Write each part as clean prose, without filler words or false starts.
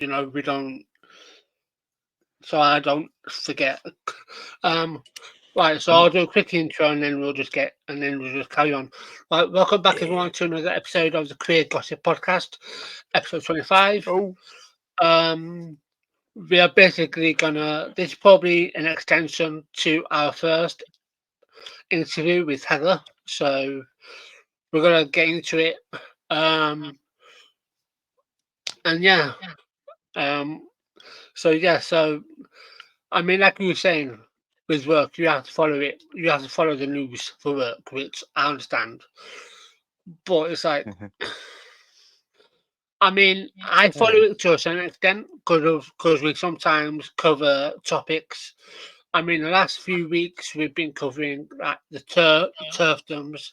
we don't, so I don't forget. Right, so I'll do a quick intro and then we'll just carry on. Right, welcome back everyone to another episode of the Career Gossip Podcast, episode 25. We are basically this is probably an extension to our first interview with Heather, so we're gonna get into it. So I mean, like you were saying, with work, you have to follow it. You have to follow the news for work, which I understand. But it's like, I mean, I follow it to a certain extent because we sometimes cover topics. I mean, the last few weeks we've been covering like the turfdoms,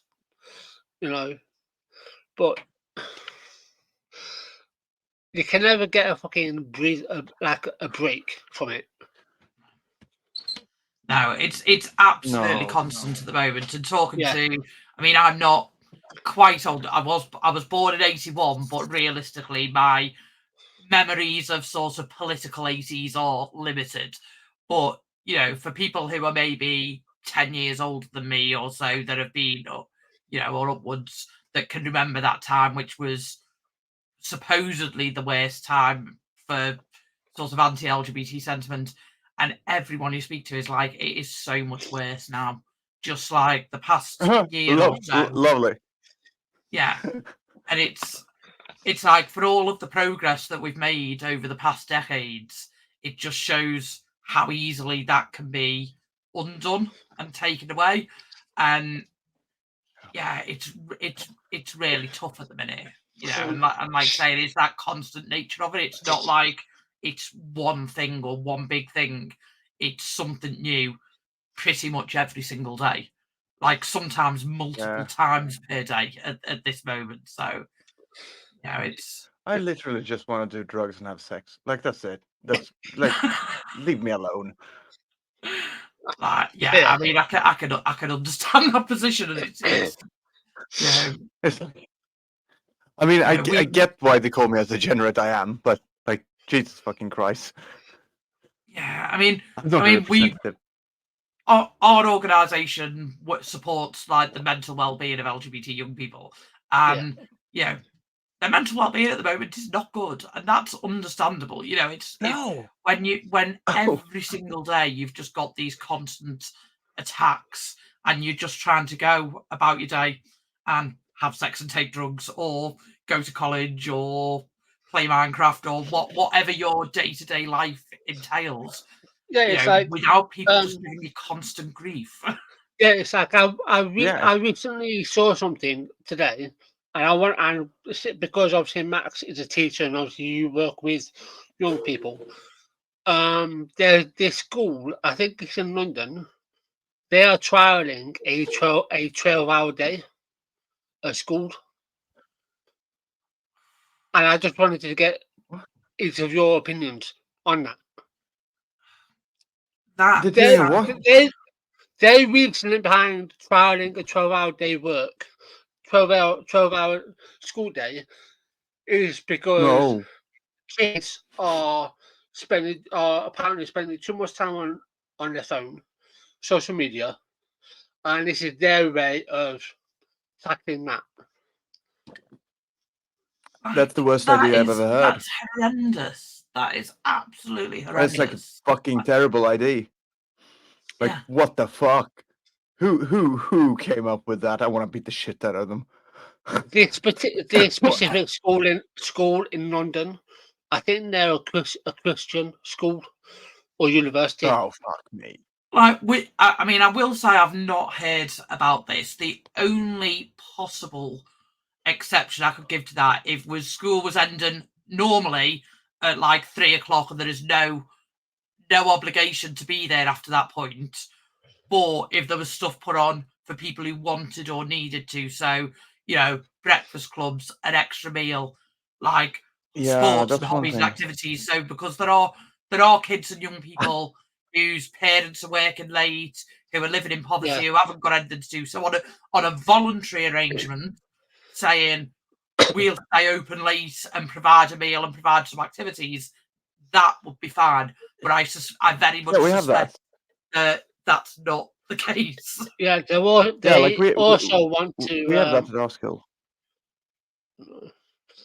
but you can never get a fucking breathe like a break from it. No, it's absolutely constant at the moment. And talking to, I mean, I'm not quite old. I was born in 81, but realistically, my memories of sort of political 80s are limited. But for people who are maybe 10 years older than me or so that have been, or upwards, that can remember that time, which was supposedly the worst time for sort of anti-LGBT sentiment. And everyone you speak to is like, it is so much worse now. Just like the past year or so. Lovely. Yeah. And it's like, for all of the progress that we've made over the past decades, it just shows how easily that can be undone and taken away. And yeah, it's really tough at the minute. And like saying, it's that constant nature of it. It's not like it's one thing or one big thing. It's something new pretty much every single day. Like sometimes multiple times per day at this moment. So, it's... I literally just want to do drugs and have sex. Like, that's it. That's like, leave me alone. I mean, I can understand that position, and it's I mean, I get why they call me as degenerate I am, but like, Jesus fucking Christ. Yeah, I mean, our organisation supports like the mental well-being of LGBT young people, and their mental well-being at the moment is not good, and that's understandable. It's when every single day you've just got these constant attacks, and you're just trying to go about your day and have sex and take drugs, or go to college, or play Minecraft, or whatever your day-to-day life entails. Yeah, it's like without people just giving you constant grief. Yeah, it's like I recently saw something today. And because obviously Max is a teacher and obviously you work with young people. There's this school, I think it's in London. They are trialing a 12-hour day at school, and I just wanted to get each of your opinions on that. They recently behind trialing a 12-hour day work. 12-hour school day is because kids are apparently spending too much time on their phone, social media, and this is their way of tackling that. That's the worst idea I've ever heard. That's horrendous. That is absolutely horrendous. That's like a fucking terrible idea. Like, what the fuck? Who came up with that? I want to beat the shit out of them. This specific school in London, I think they're a Christian school or university. Oh, fuck me. Like, I mean, I will say I've not heard about this. The only possible exception I could give to that if school was ending normally at like 3:00 and there is no obligation to be there after that point, or if there was stuff put on for people who wanted or needed to. So, breakfast clubs, an extra meal, like sports and hobbies and activities. So because there are kids and young people whose parents are working late, who are living in poverty, who haven't got anything to do. So on a voluntary arrangement, saying we'll stay open late and provide a meal and provide some activities, that would be fine. But I very much suspect that that's not the case. Yeah, they also want to. We have that at our school.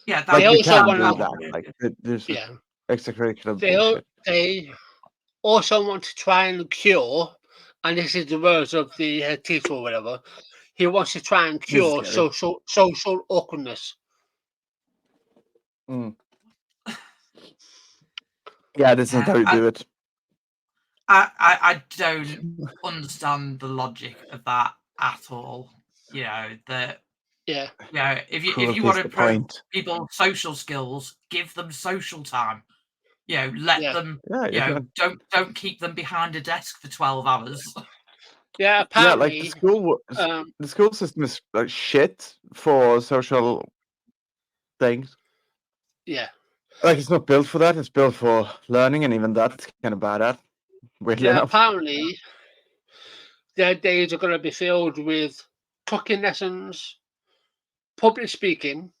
Yeah, they also want to that. Like, there's extracurricular bullshit. They also want to try and cure, and this is the words of the head teacher or whatever. He wants to try and cure social awkwardness. Mm. Yeah, this is how you do it. I don't understand the logic of that at all. You know, that if you want to improve people's social skills, give them social time. You know, let them. Don't keep them behind a desk for 12 hours. Yeah, apparently. Like the school system is like shit for social things. Yeah. Like, it's not built for that. It's built for learning, and even that it's kind of bad at. Weirdly enough. Apparently, their days are going to be filled with cooking lessons, public speaking,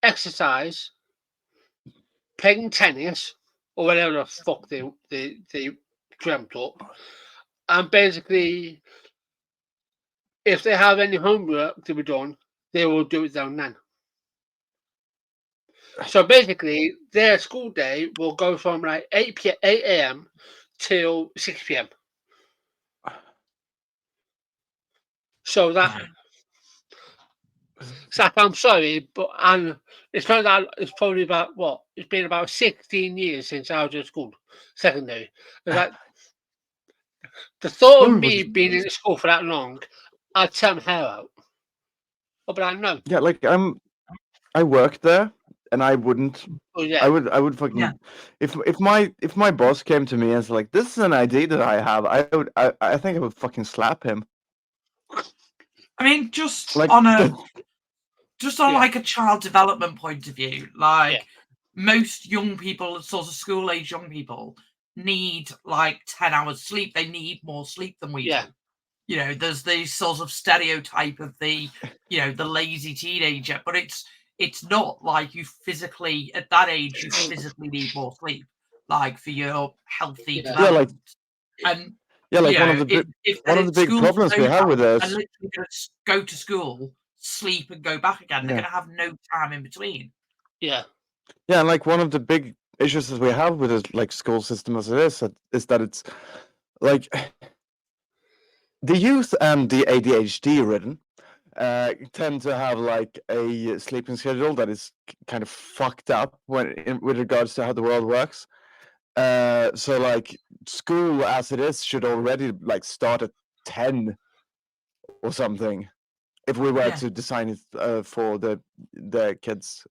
exercise, playing tennis, or whatever the fuck they dreamt up. And basically, if they have any homework to be done, they will do it down then. So basically, their school day will go from like 8 a.m. till 6 p.m. So that, I'm sorry, but it's probably about what? It's been about 16 years since I was at school, secondary. Like, the thought of me being in school for that long, I'd tear my hair out. But I know. Yeah, like I worked there, and I wouldn't. Oh, yeah. I would fucking. If my boss came to me and was like, "This is an idea that I have," I think I would fucking slap him. I mean, just like on like a child development point of view, like most young people, sort of school age young people, need like 10 hours sleep. They need more sleep than we do. You know, there's this sort of stereotype of the lazy teenager, but it's not like you physically at that age you physically need more sleep, like for your healthy development. And one of the big problems we have with this, and literally just go to school, sleep, and go back again. They're going to have no time in between. Yeah, and like one of the big issues that we have with this like school system as it is that it's like the youth and the ADHD ridden tend to have like a sleeping schedule that is kind of fucked up with regards to how the world works. So like school as it is should already like start at 10 or something if we were to design it for the kids'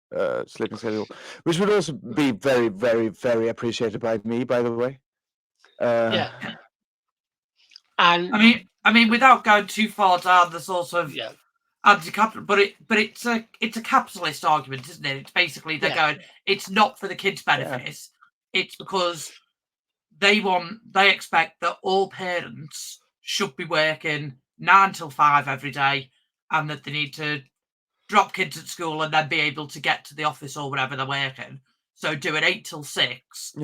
sleeping schedule, which would also be very, very, very appreciated by me, by the way. And I mean, without going too far down the sort of anti-capital, but it's a capitalist argument, isn't it? It's basically they're going, it's not for the kids' benefits. It's because they expect that all parents should be working 9 till 5 every day, and that they need to drop kids at school and then be able to get to the office or wherever they're working. So doing 8 till 6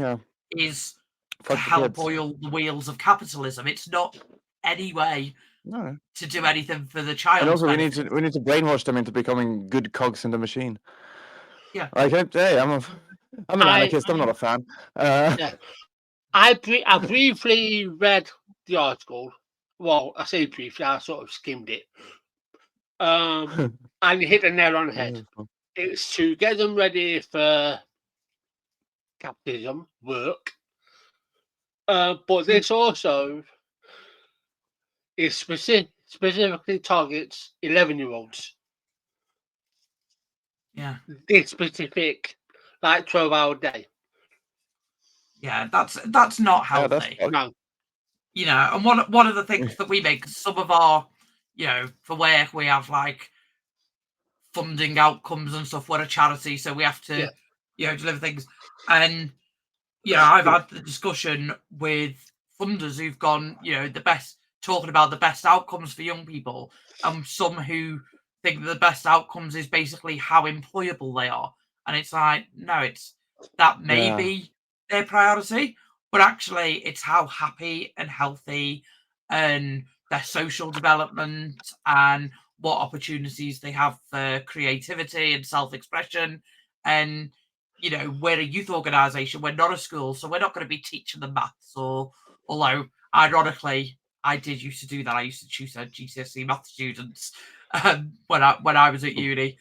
is to help oil the wheels of capitalism. It's not any way to do anything for the child. And also, we need to brainwash them into becoming good cogs in the machine. Yeah, like I'm an anarchist. I'm not a fan. I briefly read the article. Well, I say briefly. I sort of skimmed it. And you hit the nail on the head. It's to get them ready for capitalism work. But this also is specifically targets 11-year-olds. Yeah. This specific, like 12-hour day. Yeah, that's not healthy. No. You know, and one of the things that we make, some of our, for work, we have like funding outcomes and stuff. We're a charity, so we have to, deliver things. And, I've had the discussion with funders who've gone, talking about the best outcomes for young people, and some who think that the best outcomes is basically how employable they are. And it's like, no, it's that may be their priority, but actually it's how happy and healthy and their social development and what opportunities they have for creativity and self-expression. And, you know, we're a youth organisation, we're not a school, so we're not going to be teaching them maths. Or, although, ironically, I did used to do that. I used to tutor GCSE math students when I was at uni,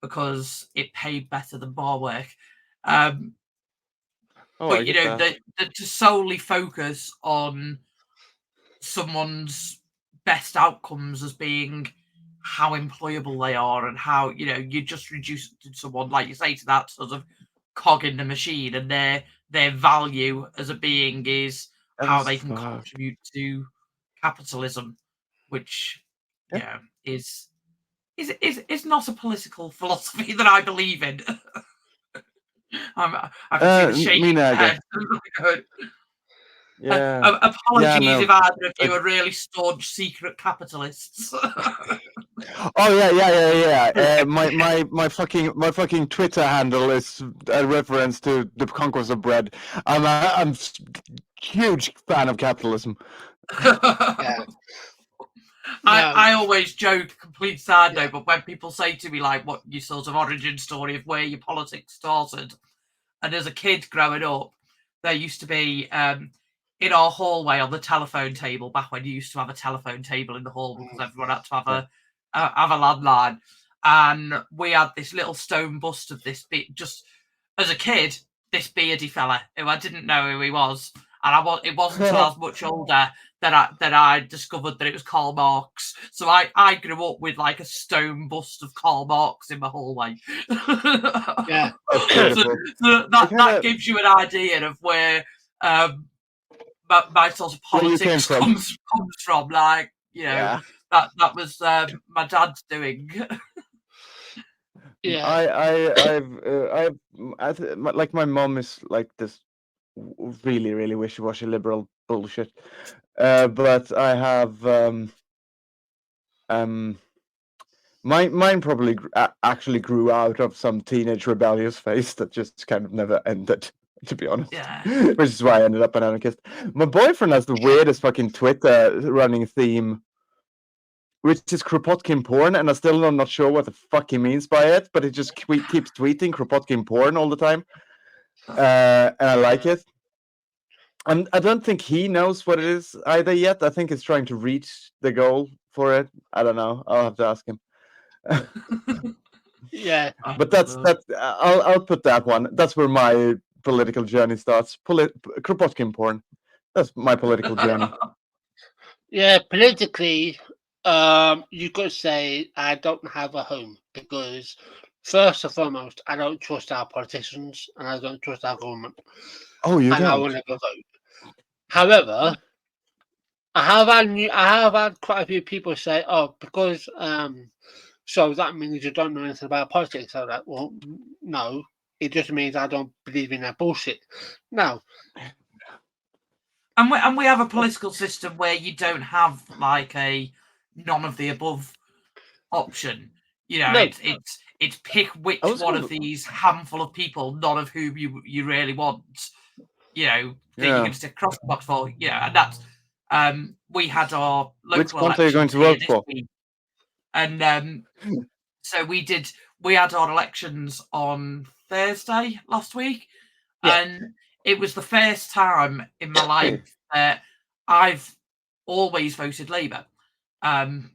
because it paid better than bar work. But you know, to solely focus on someone's best outcomes as being how employable they are and how, you know, you just reduce someone, like you say, to that sort of cog in the machine, and their value as a being is how they can contribute to capitalism, which is not a political philosophy that I believe in. I can see the shaking head. Apologies if either of you are really staunch secret capitalists. Yeah. My fucking Twitter handle is a reference to the conquest of bread. I'm huge fan of capitalism. I always joke, complete side note, but when people say to me, like, what your sort of origin story of where your politics started, and as a kid growing up, there used to be in our hallway on the telephone table, back when you used to have a telephone table in the hall because everyone had to have a landline, and we had this little stone bust of this just as a kid, this beardy fella who I didn't know who he was, and it wasn't until I was much older that I discovered that it was Karl Marx. So I grew up with like a stone bust of Karl Marx in my hallway. Yeah. so that gives you an idea of where my sort of politics comes from. Like, you know, that was my dad's doing. I've like, my mom is like this really, really wishy-washy liberal bullshit, but I have mine probably actually grew out of some teenage rebellious phase that just kind of never ended, to be honest. Which is why I ended up an anarchist. My boyfriend has the weirdest fucking Twitter running theme, which is Kropotkin porn, and I still am not sure what the fuck he means by it, but he just keeps tweeting Kropotkin porn all the time, and I like it. And I don't think he knows what it is either yet. I think he's trying to reach the goal for it. I don't know. I'll have to ask him. Yeah, but that's I'll put that one. That's where my political journey starts. Kropotkin porn. That's my political journey. Yeah, politically, you could say I don't have a home because, first and foremost, I don't trust our politicians and I don't trust our government. Oh, you don't? I will never vote. However, I have had quite a few people say, "Oh, because so that means you don't know anything about politics." So that, well, no, it just means I don't believe in that bullshit. No. And we have a political system where you don't have like a none of the above option. You know, No. it's pick which one of these handful of people, none of whom you really want. You know, that you're going to stick across the box for. Yeah, and that's we had our local which country are you going to vote for? Week, and so we had our elections on Thursday last week, and it was the first time in my life that I've always voted Labour, and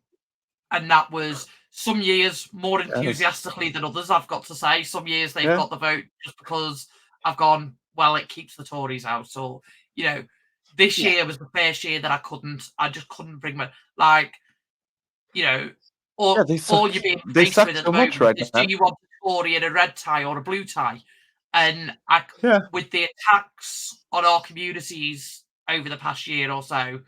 that was some years more enthusiastically than others. I've got to say, some years they've got the vote just because I've gone, well, it keeps the Tories out. So, you know, this year was the first year that I just couldn't bring my, like, you know, all you're being faced with at the moment is, do you want a Tory in a red tie or a blue tie? And with the attacks on our communities over the past year or so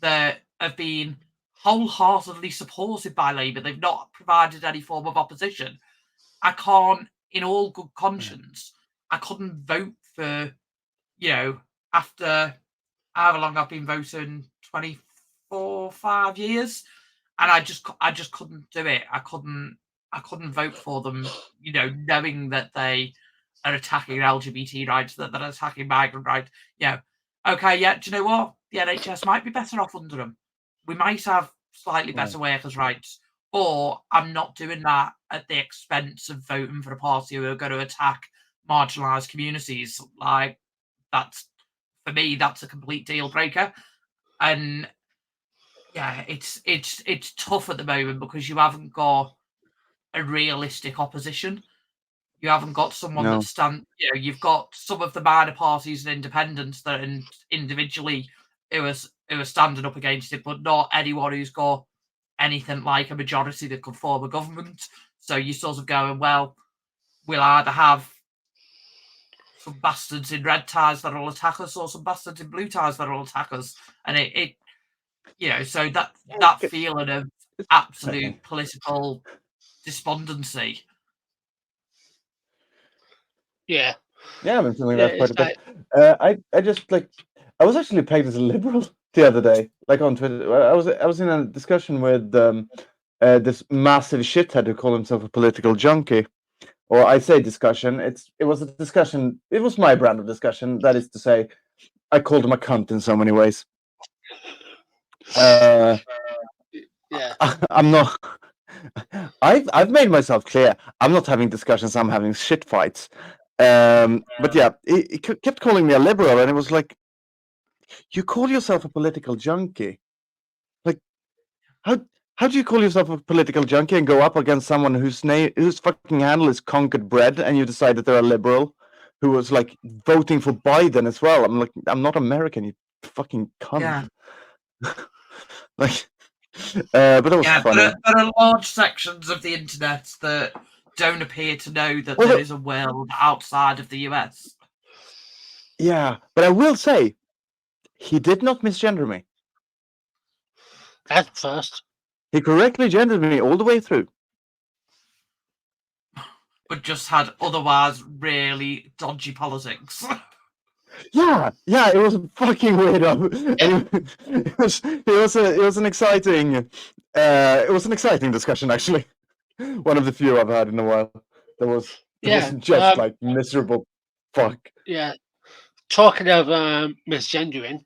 that have been wholeheartedly supported by Labour, they've not provided any form of opposition. I can't, in all good conscience, I couldn't vote for, you know, after however long I've been voting, 5 years. and I just couldn't do it. I couldn't vote for them, knowing that they are attacking LGBT rights, that they're attacking migrant rights. Okay, do you know what? The NHS might be better off under them. We might have slightly better workers' rights, or I'm not doing that at the expense of voting for a party who are going to attack marginalised communities. Like, that's, for me, that's a complete deal breaker. And it's tough at the moment because you haven't got a realistic opposition. You haven't got someone that you've got some of the minor parties and independents that are individually who are standing up against it, but not anyone who's got anything like a majority that could form a government. So you're sort of going, well, we'll either have some bastards in red ties that will attack us, or some bastards in blue ties that will attack us, and so that feeling of absolute political despondency. Yeah, I've been feeling that quite a bit. I was actually pegged as a liberal the other day, like on Twitter. I was in a discussion with this massive shithead who called himself a political junkie. Or I say discussion. It was a discussion. It was my brand of discussion. That is to say, I called him a cunt in so many ways. I'm not. I've made myself clear. I'm not having discussions. I'm having shit fights. But yeah, he kept calling me a liberal, and it was like, you call yourself a political junkie? Like, how do you call yourself a political junkie and go up against someone whose fucking handle is Conquered Bread, and you decide that they're a liberal who was like voting for Biden as well? I'm like, I'm not American, you fucking cunt. Yeah. Like, but that was funny. There are large sections of the internet that don't appear to know that there is a world outside of the US. Yeah, but I will say, he did not misgender me. At first. He correctly gendered me all the way through. But just had otherwise really dodgy politics. Yeah, it was fucking weirdo. It was an exciting discussion, actually. One of the few I've had in a while. That wasn't just like miserable fuck. Yeah. Talking of misgendering,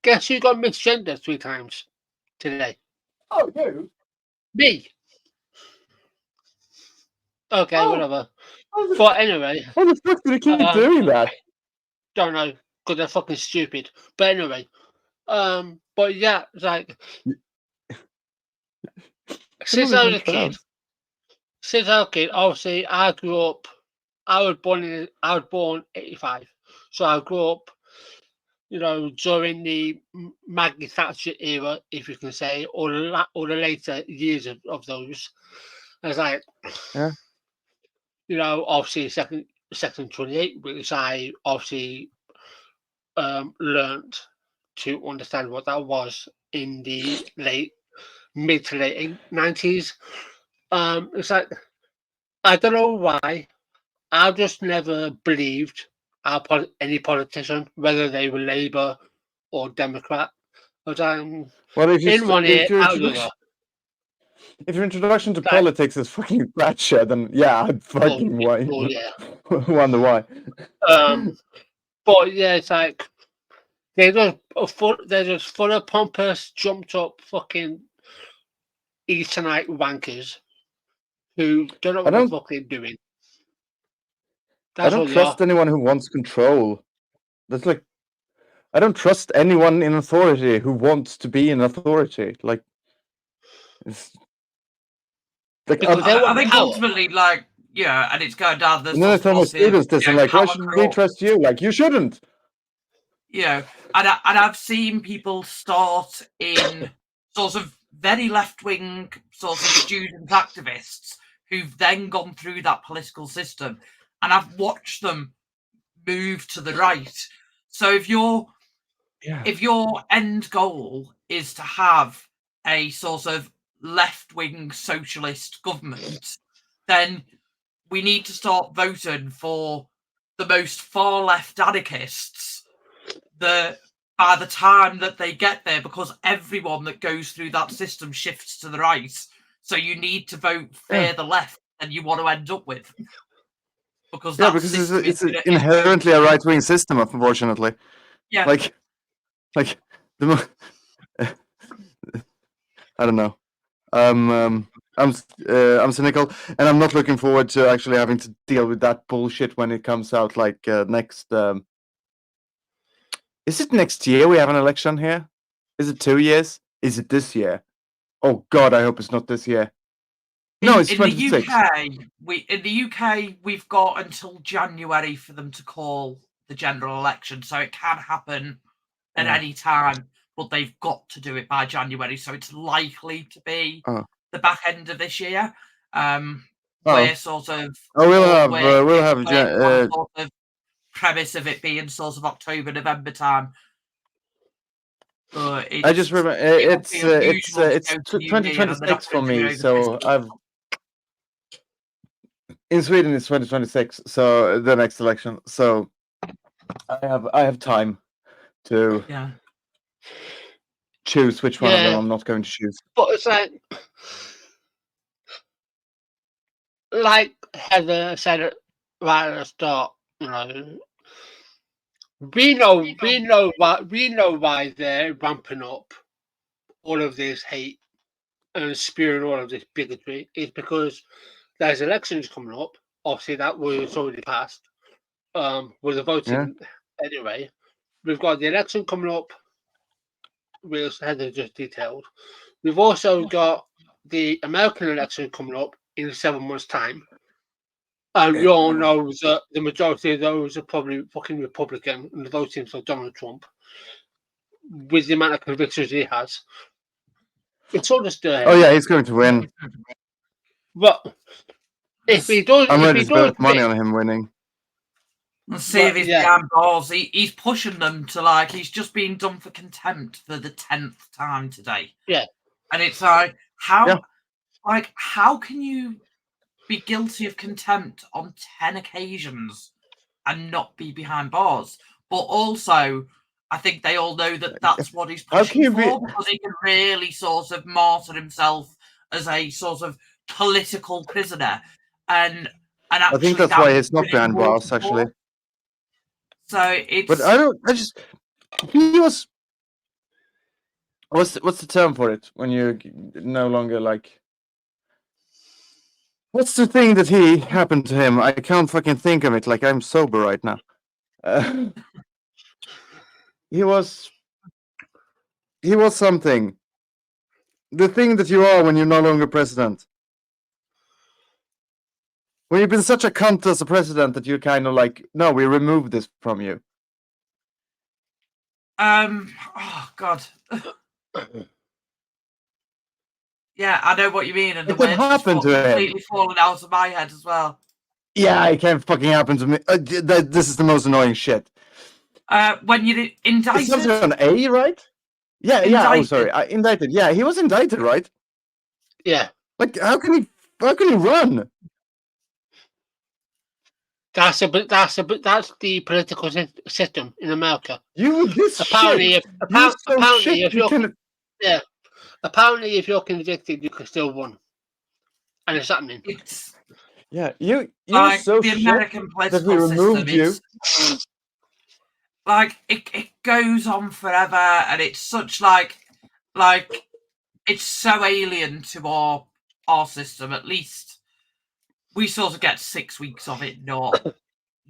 guess who got misgendered 3 times today? Oh, you? Me. Okay, whatever. But anyway. Why the fuck did he keep doing that? Don't know, because they're fucking stupid. But anyway. But yeah, it's like since I was a kid, obviously I grew up. I was born 85, so I grew up, during the Maggie Thatcher era, if you can say, or the later years of those. It's like, obviously Section 28, which I obviously learned to understand what that was in the mid to late 90s. It's like, I don't know why, I just never believed any politician, whether they were Labour or Democrat. But in one ear, out the other. If your introduction to politics is fucking Thatcher, then I'd fucking wonder why. But yeah, it's like they're just full of pompous, jumped up fucking Easternite wankers who don't know what the fuck they're doing. I don't trust anyone who wants control. That's like, I don't trust anyone in authority who wants to be in authority. Like, it's like I think ultimately, and it's going down this. And then I tell my students this, and like, why should we trust you? Like, you shouldn't. And I've seen people start in sort of very left-wing sort of student activists who've then gone through that political system, and I've watched them move to the right. So if your end goal is to have a sort of left-wing socialist government, then we need to start voting for the most far-left anarchists that by the time that they get there, because everyone that goes through that system shifts to the right, so you need to vote further left than you want to end up with. Because it's inherently a right-wing system, unfortunately. Yeah. Like the I don't know. I'm cynical, and I'm not looking forward to actually having to deal with that bullshit when it comes out. Like next, is it next year we have an election here? Is it 2 years? Is it this year? Oh God, I hope it's not this year. No, it's 26. In the UK, we've got until January for them to call the general election, so it can happen at any time, but they've got to do it by January, so it's likely to be the back end of this year. We're sort of we'll have sort of premise of it being sort of October, November time. But I just remember it's 2026 for me, so in Sweden it's 2026, so the next election. So I have time to choose which one of them I'm not going to choose. But it's like Heather said right at the start, you know, we know why they're ramping up all of this hate and spewing all of this bigotry. Is because there's elections coming up. Obviously, that was already passed. With the voting anyway. We've got the election coming up, which Heather just detailed. We've also got the American election coming up in 7 months' time. And we all know that the majority of those are probably fucking Republican and voting for Donald Trump with the amount of convictions he has. It's all just he's going to win. But if he does, I'm ready to bet money on him winning. Let's see if he's behind bars. He's pushing them to he's just been done for contempt for the 10th time today. Yeah, and it's like how can you be guilty of contempt on 10 occasions and not be behind bars? But also, I think they all know that that's what he's pushing for, because he can really sort of martyr himself as a sort of political prisoner, and I think that's why he's not behind bars, actually. So it's. But he was. What's the term for it when you're no longer like? What's the thing that happened to him? I can't fucking think of it. Like, I'm sober right now. He was something. The thing that you are when you're no longer president. When you've been such a cunt as a president that you're kind of like, no, we remove this from you. Oh God. Yeah, I know what you mean, and the words happened to him. Completely fallen out of my head as well. Yeah, it can't fucking happen to me. This is the most annoying shit. When you indicted, it starts with an A, right? Yeah, indicted. Yeah. Oh, sorry, indicted. Yeah, he was indicted, right? Yeah. Like, how can he run? That's the political system in America. Apparently, if you're convicted, you can still run, and it's happening. You're like so the American that we removed you. Like it goes on forever, and it's such like it's so alien to our system. At least we sort of get 6 weeks of it, not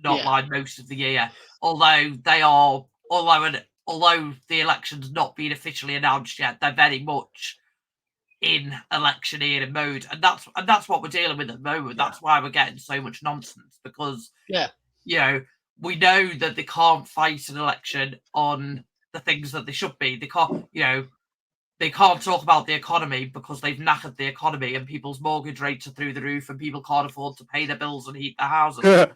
like most of the year. Although the election's not been officially announced yet, they're very much in electioneering mode, and that's what we're dealing with at the moment. That's why we're getting so much nonsense, because we know that they can't fight an election on the things that they should be. They can't, they can't talk about the economy because they've knackered the economy, and people's mortgage rates are through the roof, and people can't afford to pay their bills and heat their houses.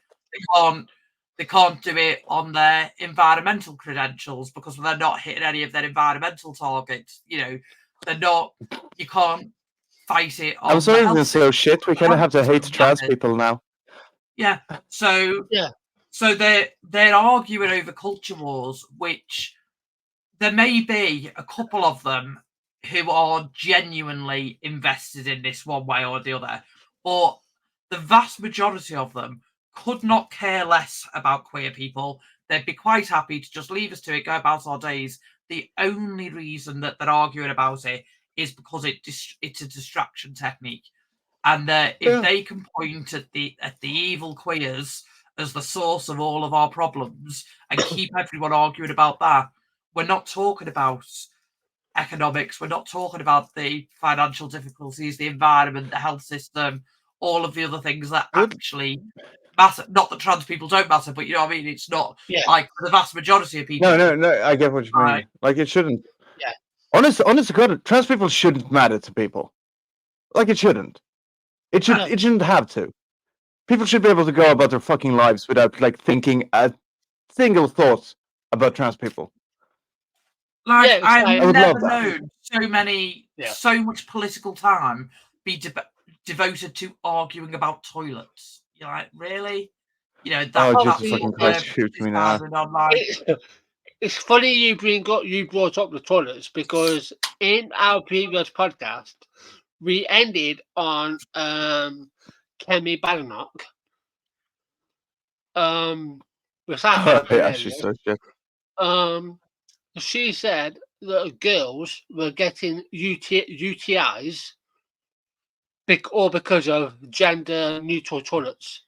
They can't do it on their environmental credentials because they're not hitting any of their environmental targets. They're not. You can't fight it. On I'm sorry, this is so shit. We kind of have to hate trans people now. Yeah. So they're arguing over culture wars, which there may be a couple of them who are genuinely invested in this one way or the other, but the vast majority of them could not care less about queer people. They'd be quite happy to just leave us to it, go about our days. The only reason that they're arguing about it is because it's a distraction technique. And if they can point at the evil queers as the source of all of our problems and keep everyone arguing about that, we're not talking about economics. We're not talking about the financial difficulties, the environment, the health system, all of the other things that actually matter. Not that trans people don't matter, but you know what I mean? It's not like the vast majority of people. No, I get what you mean. Like, it shouldn't. Yeah. Honest to God, trans people shouldn't matter to people. Like, it shouldn't. It shouldn't have to. People should be able to go about their fucking lives without like thinking a single thought about trans people. Like, I've never known so much political time be devoted to arguing about toilets. You're like, really? You know, that's Jesus fucking Christ, shoot me now. It's funny you brought up the toilets, because in our previous podcast we ended on Kemi Badenoch. She's so shit. She said that girls were getting UTIs because of gender neutral toilets.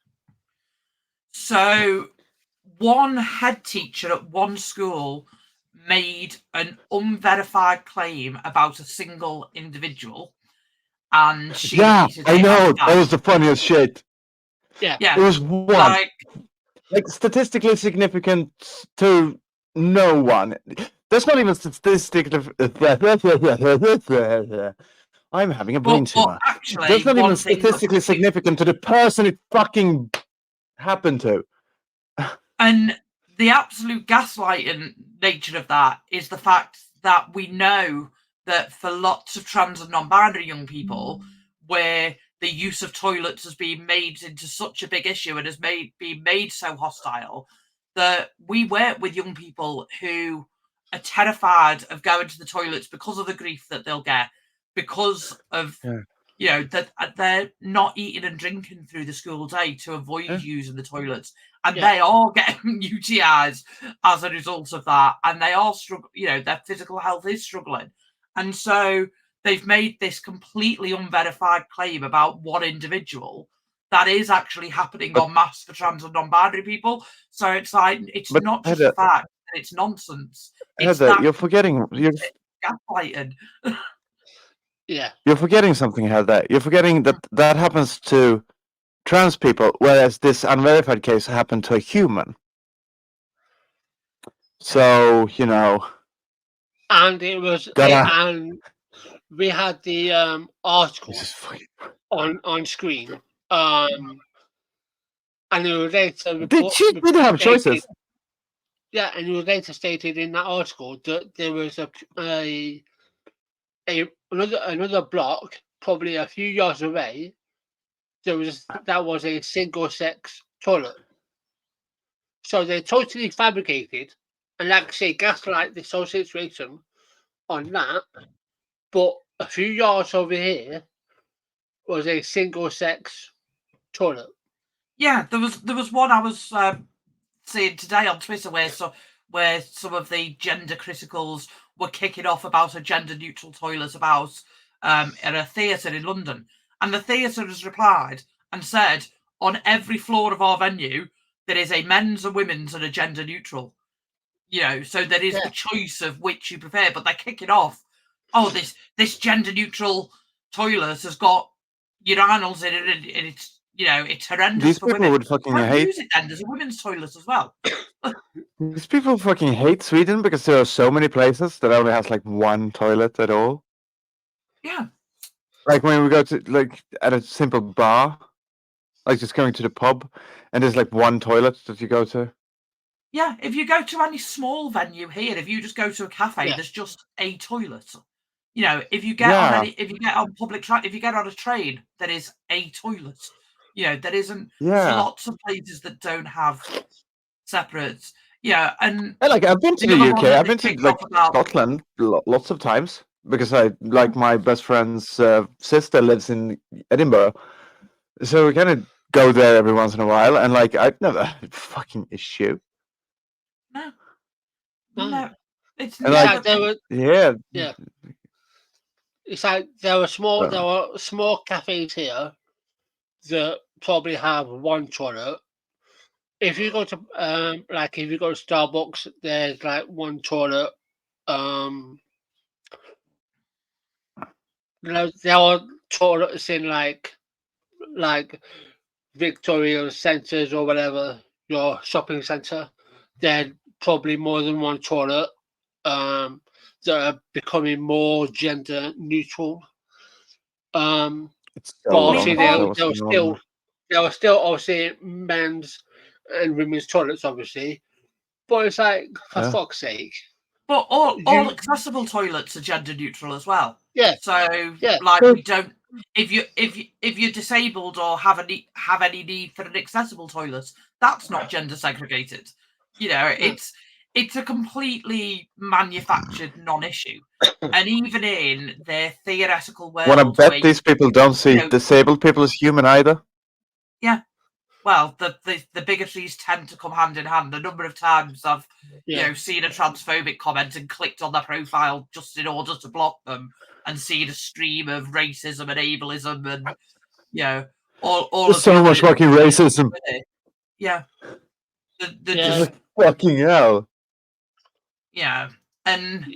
So one head teacher at one school made an unverified claim about a single individual, and she repeated I know, that was the funniest shit. Yeah, it was one like statistically significant to no one. That's not even statistically. I'm having a brain tumor. Actually, that's not even statistically significant to the person it fucking happened to. And the absolute gaslighting nature of that is the fact that we know that for lots of trans and non-binary young people, where the use of toilets has been made into such a big issue and has been made so hostile, that we work with young people who are terrified of going to the toilets because of the grief that they'll get, because of you know that they're not eating and drinking through the school day to avoid using the toilets, and they are getting UTIs as a result of that, and they are struggling. You know, their physical health is struggling, and so they've made this completely unverified claim about one individual that is actually happening en masse for trans and non-binary people. So it's like, it's not just the fact that it's nonsense. It's Heather, you're forgetting. You're gaslighted. You're forgetting something, Heather. You're forgetting that happens to trans people, whereas this unverified case happened to a human. So, you know. And it was, and we had the article on screen, and it was later she did have choices. Yeah, and it was later stated in that article that there was another block, probably a few yards away, that was a single sex toilet. So they totally fabricated and, like I say, gaslight this whole situation on that. But a few yards over here was a single sex toilet. Yeah, there was one I was seeing today on Twitter where some of the gender criticals were kicking off about a gender neutral toilet at a theatre in London, and the theatre has replied and said, on every floor of our venue there is a men's, a women's, and a gender neutral. You know, so there is the choice of which you prefer, but they're kicking off. Oh, this gender neutral toilet has got urinals in it, and it's, you know, it's horrendous. These for people women. would fucking hate. Use it then. There's a women's toilet as well. These people fucking hate Sweden because there are so many places that only has like one toilet at all. Yeah. Like when we go to like at a simple bar, like just going to the pub, and there's like one toilet that you go to. Yeah, if you go to any small venue here, if you just go to a cafe, there's just a toilet. You know, if you get on if you get on if you get on a train, there is a toilet. You know, there isn't lots of places that don't have separate. Yeah, and like I've been to the UK. I've been to like Scotland lots of times because I like my best friend's sister lives in Edinburgh, so we kind of go there every once in a while. And like I've never had a fucking issue. No, it's like yeah. It's like there were small cafes here that probably have one toilet. If you go to if you go to Starbucks, there's like one toilet. There are toilets in like Victoria centres or whatever, your shopping centre. There's probably more than one toilet. That are becoming more gender neutral. It's so but obviously wrong. there were still obviously men's and women's toilets, obviously. But it's like, for fuck's sake. But all accessible toilets are gender neutral as well. Yeah. So like we don't. If you're disabled or have any need for an accessible toilet, that's not gender segregated. You know, it's a completely manufactured non-issue. And even in their theoretical world, want to bet these people don't see disabled people as human either? Yeah. Well, the bigotries tend to come hand in hand. A number of times I've seen a transphobic comment and clicked on their profile just in order to block them, and seen a stream of racism and ableism and all There's so much fucking racism. Yeah. Just fucking hell. Yeah. And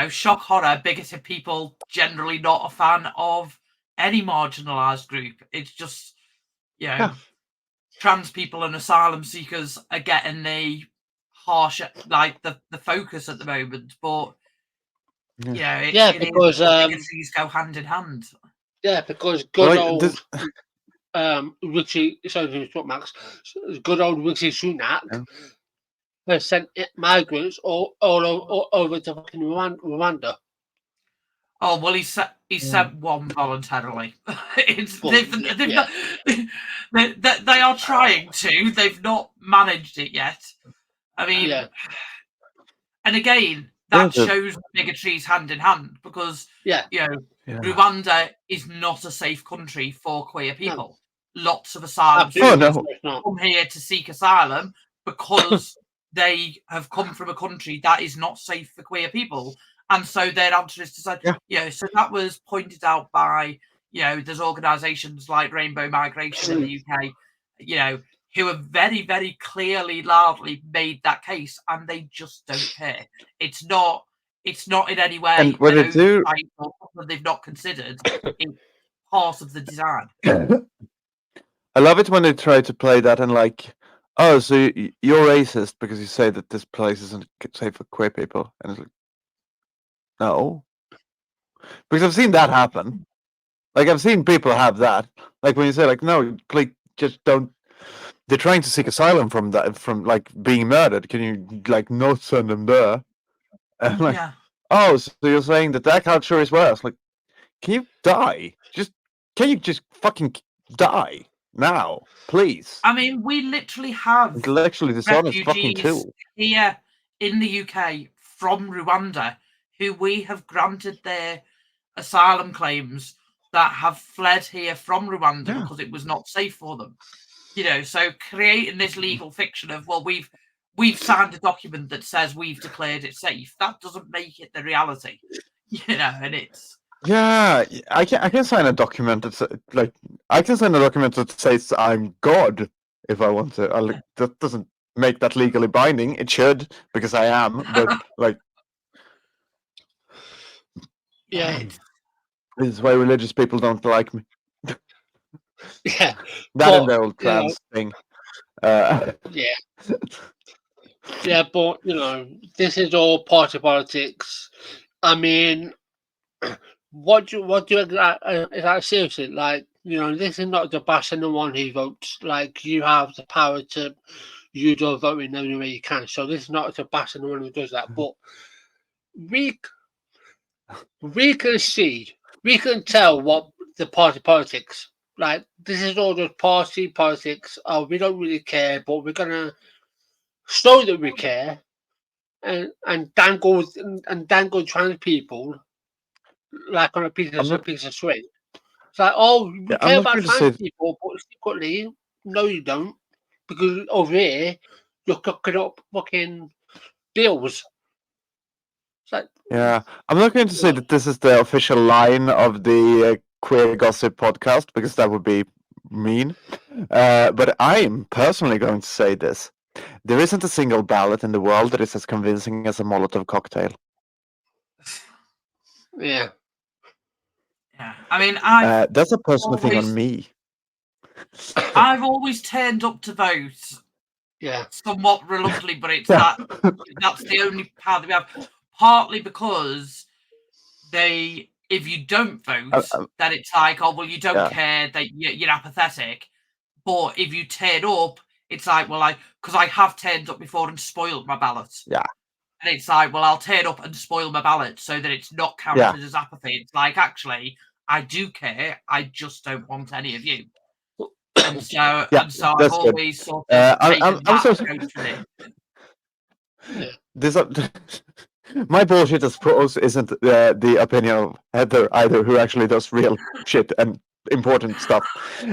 shock horror, bigoted people generally not a fan of any marginalized group. It's just trans people and asylum seekers are getting the harsh, like the focus at the moment, but because bigotries go hand in hand. Yeah, because good old Richie, sorry to Max, good old Richie Sunak has sent migrants all over to fucking Rwanda. Oh well, he sent one voluntarily. They are trying to. They've not managed it yet. I mean, and again, that shows bigotries hand in hand because Rwanda is not a safe country for queer people. No. Lots of asylum seekers come here to seek asylum because they have come from a country that is not safe for queer people. And so their answer is to say, so that was pointed out by, there's organisations like Rainbow Migration in the UK, who have very, very clearly, loudly made that case, and they just don't care. It's not in any way and what they do, or something they've not considered. It's part of the design. I love it when they try to play that and like, oh, so you're racist because you say that this place isn't safe for queer people, and it's like, no, because I've seen that happen. Like I've seen people have that. Like when you say like, no, please just don't. They're trying to seek asylum from like being murdered. Can you like not send them there? And like, oh, so you're saying that culture is worse? Like, can you die? Can you just fucking die now, please? I mean, we literally have intellectually dishonest fucking tool here in the UK from Rwanda who we have granted their asylum claims that have fled here from Rwanda because it was not safe for them. So creating this legal fiction of, well, we've signed a document that says we've declared it safe. That doesn't make it the reality, and it's. Yeah, I can sign a document that's like I can sign a document that says I'm God if I want to. That doesn't make that legally binding. It should because I am, but like. Yeah. This is why religious people don't like me. Yeah. That and the old trans thing. Yeah. Yeah, but this is all party politics. I mean, what do you seriously like? This is not to bash anyone who votes. Like, you have the power to use your vote in any way you can. So this is not to bash anyone who does that. But we can tell what the party politics. Like, this is all just party politics. We don't really care, but we're gonna show that we care, and dangle trans people like on a piece of string. It's like, oh, we care about trans people, but secretly, no, you don't, because over here you're cooking up fucking bills. Like, yeah, I'm not going to say that this is the official line of the Queer Gossip podcast, because that would be mean. But I'm personally going to say this. There isn't a single ballot in the world that is as convincing as a Molotov cocktail. Yeah. Yeah. I mean, that's a personal thing on me. I've always turned up to vote. Yeah. Somewhat reluctantly, but it's that's the only path that we have. Partly because if you don't vote, then it's like, oh, well, you don't care, that you're apathetic. But if you turn up, it's like, well, because I have turned up before and spoiled my ballot. Yeah. And it's like, well, I'll turn up and spoil my ballot so that it's not counted as apathy. It's like, actually, I do care. I just don't want any of you. And so, I've always sort of taken that approach with it. This my bullshit, I suppose, isn't the opinion of Heather either, who actually does real shit and important stuff,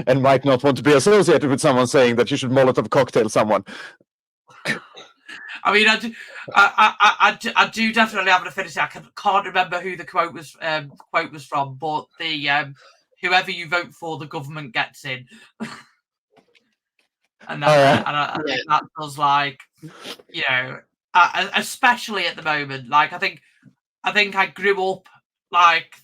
and might not want to be associated with someone saying that you should Molotov cocktail someone. I mean, I do definitely have an affinity. I can't remember who the quote was from, but the whoever you vote for, the government gets in. And I think that does, like, you know, especially at the moment. Like, I think I grew up like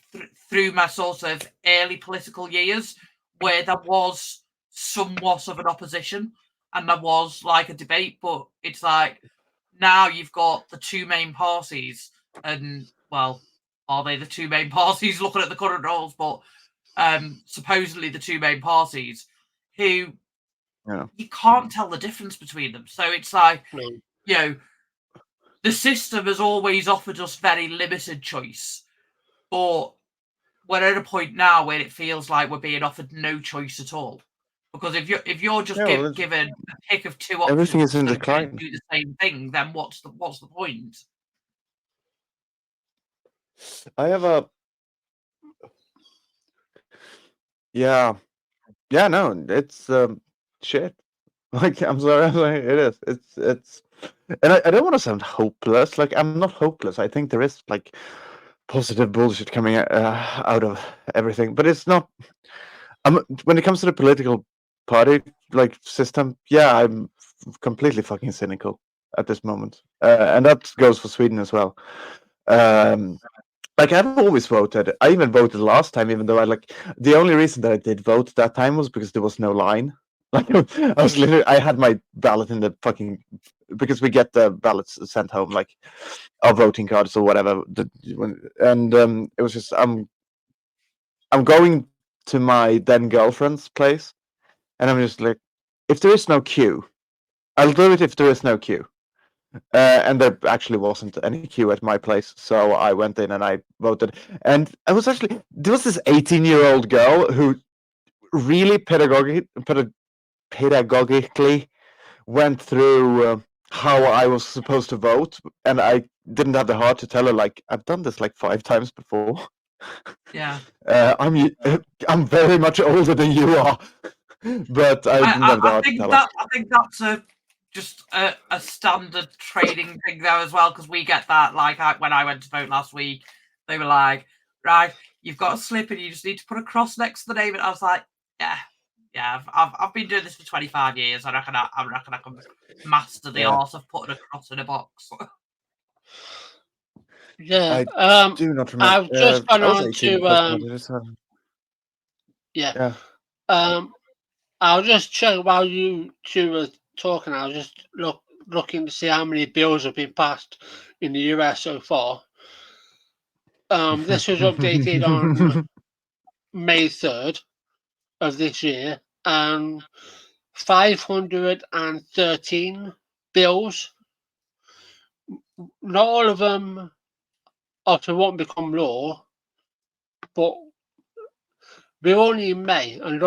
through my sort of early political years where there was somewhat of an opposition and there was like a debate, but it's like now you've got the two main parties, and well, are they the two main parties looking at the current roles? But supposedly the two main parties who. Yeah. You can't tell the difference between them. So it's like, you know, the system has always offered us very limited choice. But we're at a point now where it feels like we're being offered no choice at all. Because if you're just given a pick of two options, everything is in decline. Do the same thing, then what's the point? I have a no, it's shit. Like, I'm sorry, it is. It's, and I don't want to sound hopeless. Like, I'm not hopeless. I think there is like positive bullshit coming out of everything, but it's not. When it comes to the political party like system, I'm completely fucking cynical at this moment, and that goes for Sweden as well. Like, I've always voted. I even voted last time, even though the only reason that I did vote that time was because there was no line. Like, I had my ballot in the fucking, because we get the ballots sent home, like our voting cards or whatever. And it was just I'm going to my then girlfriend's place, and I'm just like, if there is no queue, I'll do it. If there is no queue. And there actually wasn't any queue at my place, so I went in and I voted. And there was this 18-year-old girl who really pedagogically went through how I was supposed to vote, and I didn't have the heart to tell her, like, I've done this like 5 times before. Yeah. I'm very much older than you are, but I didn't have the heart to tell her. I think that's just a standard trading thing there as well, because we get that. Like, when I went to vote last week, they were like, right, you've got a slip and you just need to put a cross next to the name. And I was like, yeah, I've been doing this for 25 years. I reckon I can master the art of putting a cross in a box. Yeah, I do not remember. I've just gone on to I'll just check while you two were talking. I was just looking to see how many bills have been passed in the US so far. This was updated on May 3rd of this year, and 513 bills. Not all of them often won't become law, but we're only in May, and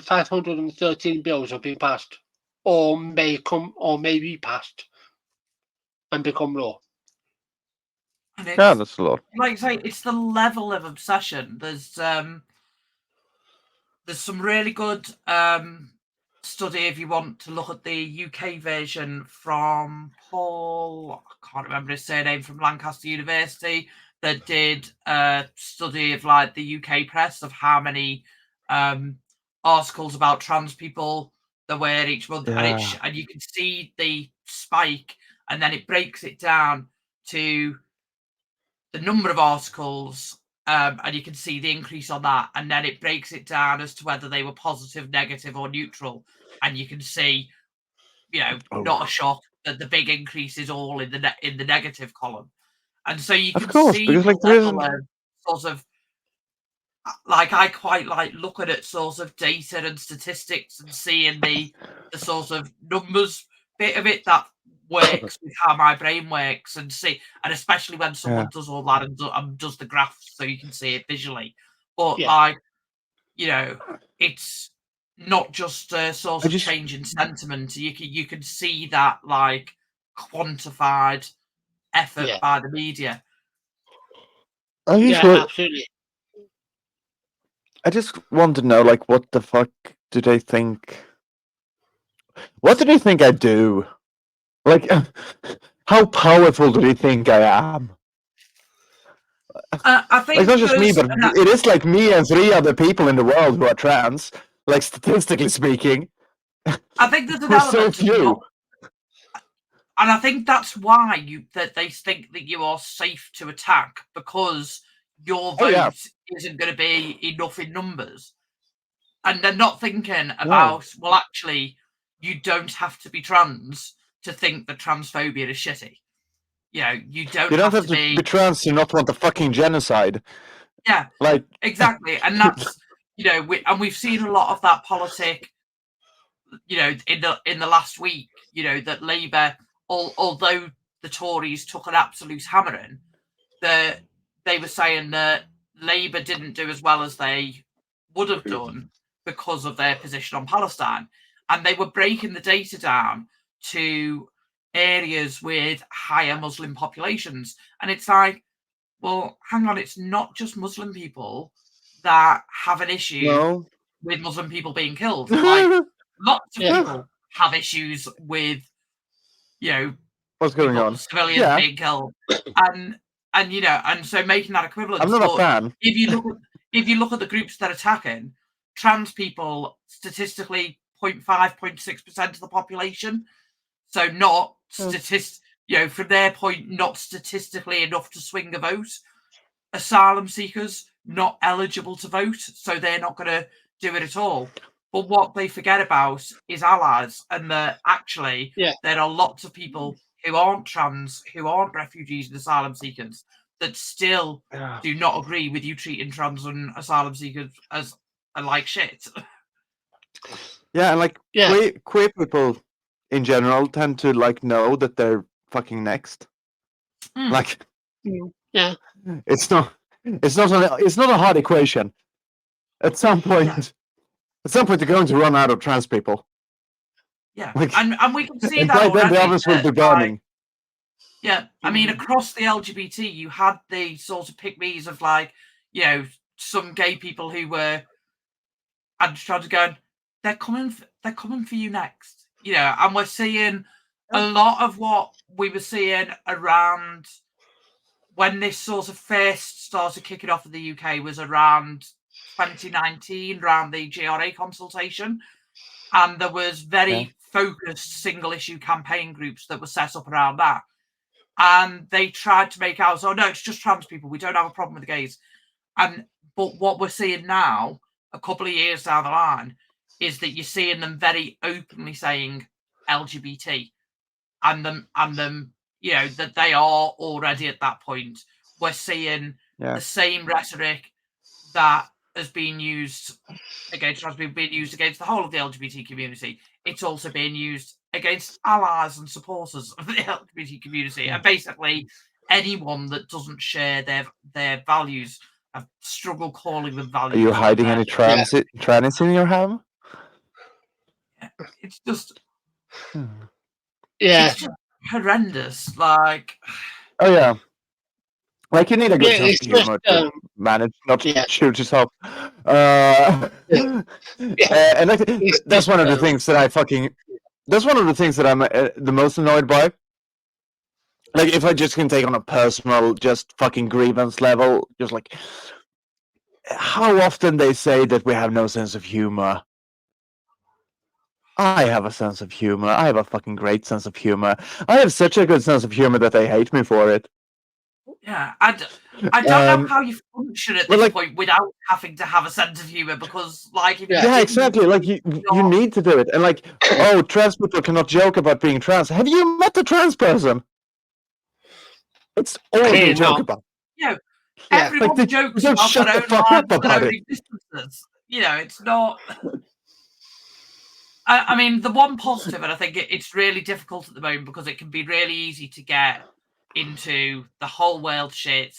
513 bills have been passed. or may be passed and become law. And yeah, that's a lot. Like I say, it's the level of obsession. There's some really good study if you want to look at the UK version from Paul, I can't remember his surname, from Lancaster University, that did a study of like the UK press of how many articles about trans people there were each month, and you can see the spike, and then it breaks it down to the number of articles, and you can see the increase on that, and then it breaks it down as to whether they were positive, negative, or neutral, and you can see, not a shock that the big increase is all in the negative column, and so you can see because, like, the level of sort of, like, I quite like looking at sort of data and statistics and seeing the sort of numbers bit of it that works with how my brain works, and especially when someone does all that and does the graphs so you can see it visually. But like, it's not just a sort of change in sentiment. You can see that like quantified effort by the media. Absolutely. I just want to know, like, what the fuck do they think? What do they think I do? Like, how powerful do they think I am? I think it's not just me, but it is like me and 3 other people in the world who are trans. Like, statistically speaking, I think there's an element so few. And I think that's why they think that you are safe to attack, because your vote isn't going to be enough in numbers. And they're not thinking about, well, actually, you don't have to be trans to think that transphobia is shitty. You don't have to be trans to not want the fucking genocide. Yeah, like exactly. And that's, and we've seen a lot of that politic, in the last week, that Labour, although the Tories took an absolute hammering, they were saying that Labour didn't do as well as they would have done because of their position on Palestine. And they were breaking the data down to areas with higher Muslim populations. And it's like, well, hang on, it's not just Muslim people that have an issue with Muslim people being killed. Like, lots of people have issues with, what's going on, civilians being killed, and so making that equivalent. I'm not a fan. If you look at the groups that are attacking, trans people statistically 0.5, 0.6% of the population, so not from their point, not statistically enough to swing a vote. Asylum seekers not eligible to vote, so they're not going to do it at all. But what they forget about is allies, and that actually there are lots of people who aren't trans, who aren't refugees and asylum seekers, that still do not agree with you treating trans and asylum seekers as like shit. Yeah, and like queer people in general tend to like know that they're fucking next. Like, it's not a hard equation. At some point, they're going to run out of trans people. Yeah, and we can see that already. Then the others will be burning. Yeah, I mean, across the LGBT, you had the sort of pick-me's of like, some gay people who were, and tried to go, they're coming for you next, and we're seeing a lot of what we were seeing around when this sort of first started kicking off in the UK was around 2019, around the GRA consultation, and there was very focused single-issue campaign groups that were set up around that. And they tried to make out, oh no, it's just trans people. We don't have a problem with the gays. But what we're seeing now, a couple of years down the line, is that you're seeing them very openly saying LGBT, and them, that they are already at that point. We're seeing the same rhetoric that has been used against trans people being used against the whole of the LGBT community. It's also being used against allies and supporters of the LGBT community, and basically anyone that doesn't share their values. I struggle calling them values. Are you hiding any trans in your home? It's just, Yeah. It's just horrendous. Like, oh yeah, like you need a good sense of just, humor to manage not to yeah. shoot yourself. Yeah. And that's one of the things that that's one of the things that I'm the most annoyed by. Like, if I just can take on a personal, just fucking grievance level, just like how often they say that we have no sense of humor. I have a sense of humor. I have a fucking great sense of humor. I have such a good sense of humor that they hate me for it. Yeah, I don't know how you function at this point without having to have a sense of humor, because, like, if yeah, exactly. Like, you need to do it. And like, oh, trans people cannot joke about being trans. Have you met a trans person? It's all they joke about. You know, everyone like, jokes don't about shut their the own fuck lives up and their about own it. existences. You know, it's not. I mean, the one positive, and I think it's really difficult at the moment because it can be really easy to get into the whole world shit.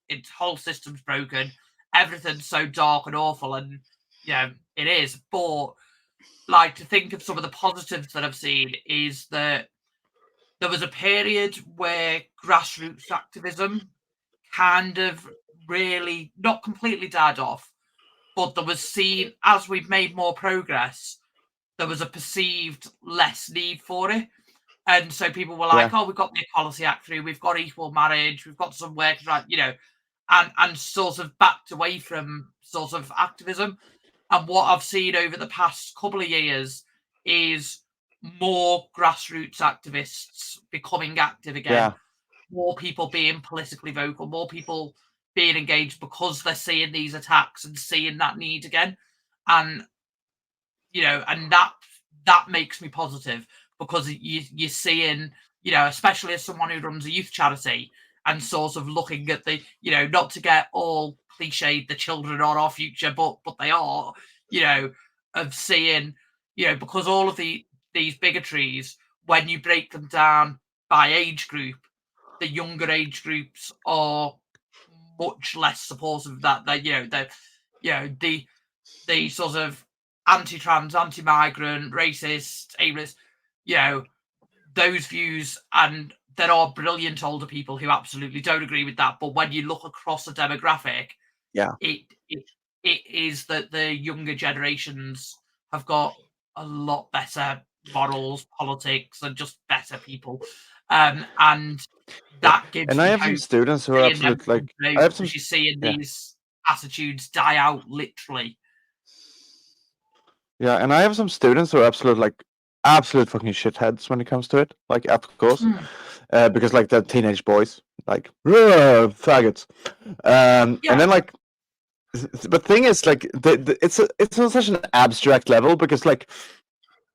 Its whole system's broken. Everything's so dark and awful, and yeah, it is. But like, to think of some of the positives that I've seen is that there was a period where grassroots activism kind of really not completely died off, but there was seen as we've made more progress, there was a perceived less need for it. And so people were like, oh, we've got the Equality Act through, we've got equal marriage, we've got some workers' rights, you know, and sort of backed away from sort of activism. And what I've seen over the past couple of years is more grassroots activists becoming active again, more people being politically vocal, more people being engaged because they're seeing these attacks and seeing that need again. And, you know, and that makes me positive, because you're seeing, you know, especially as someone who runs a youth charity and sort of looking at the, you know, not to get all cliched, the children are our future, but they are, you know, of seeing, you know, because all of these bigotries, when you break them down by age group, the younger age groups are much less supportive of that. They, the sort of anti-trans, anti-migrant, racist, ableist, you know, those views, and there are brilliant older people who absolutely don't agree with that. But when you look across the demographic, it is that the younger generations have got a lot better morals, politics, and just better people. And that gives and me I have hope. some students who are absolute, like, I have some. You're seeing these attitudes die out literally. Yeah, and I have some students who are absolute fucking shitheads when it comes to it. Like, of course, because like they're teenage boys, like faggots. And then like, but thing is, like, it's on such an abstract level, because like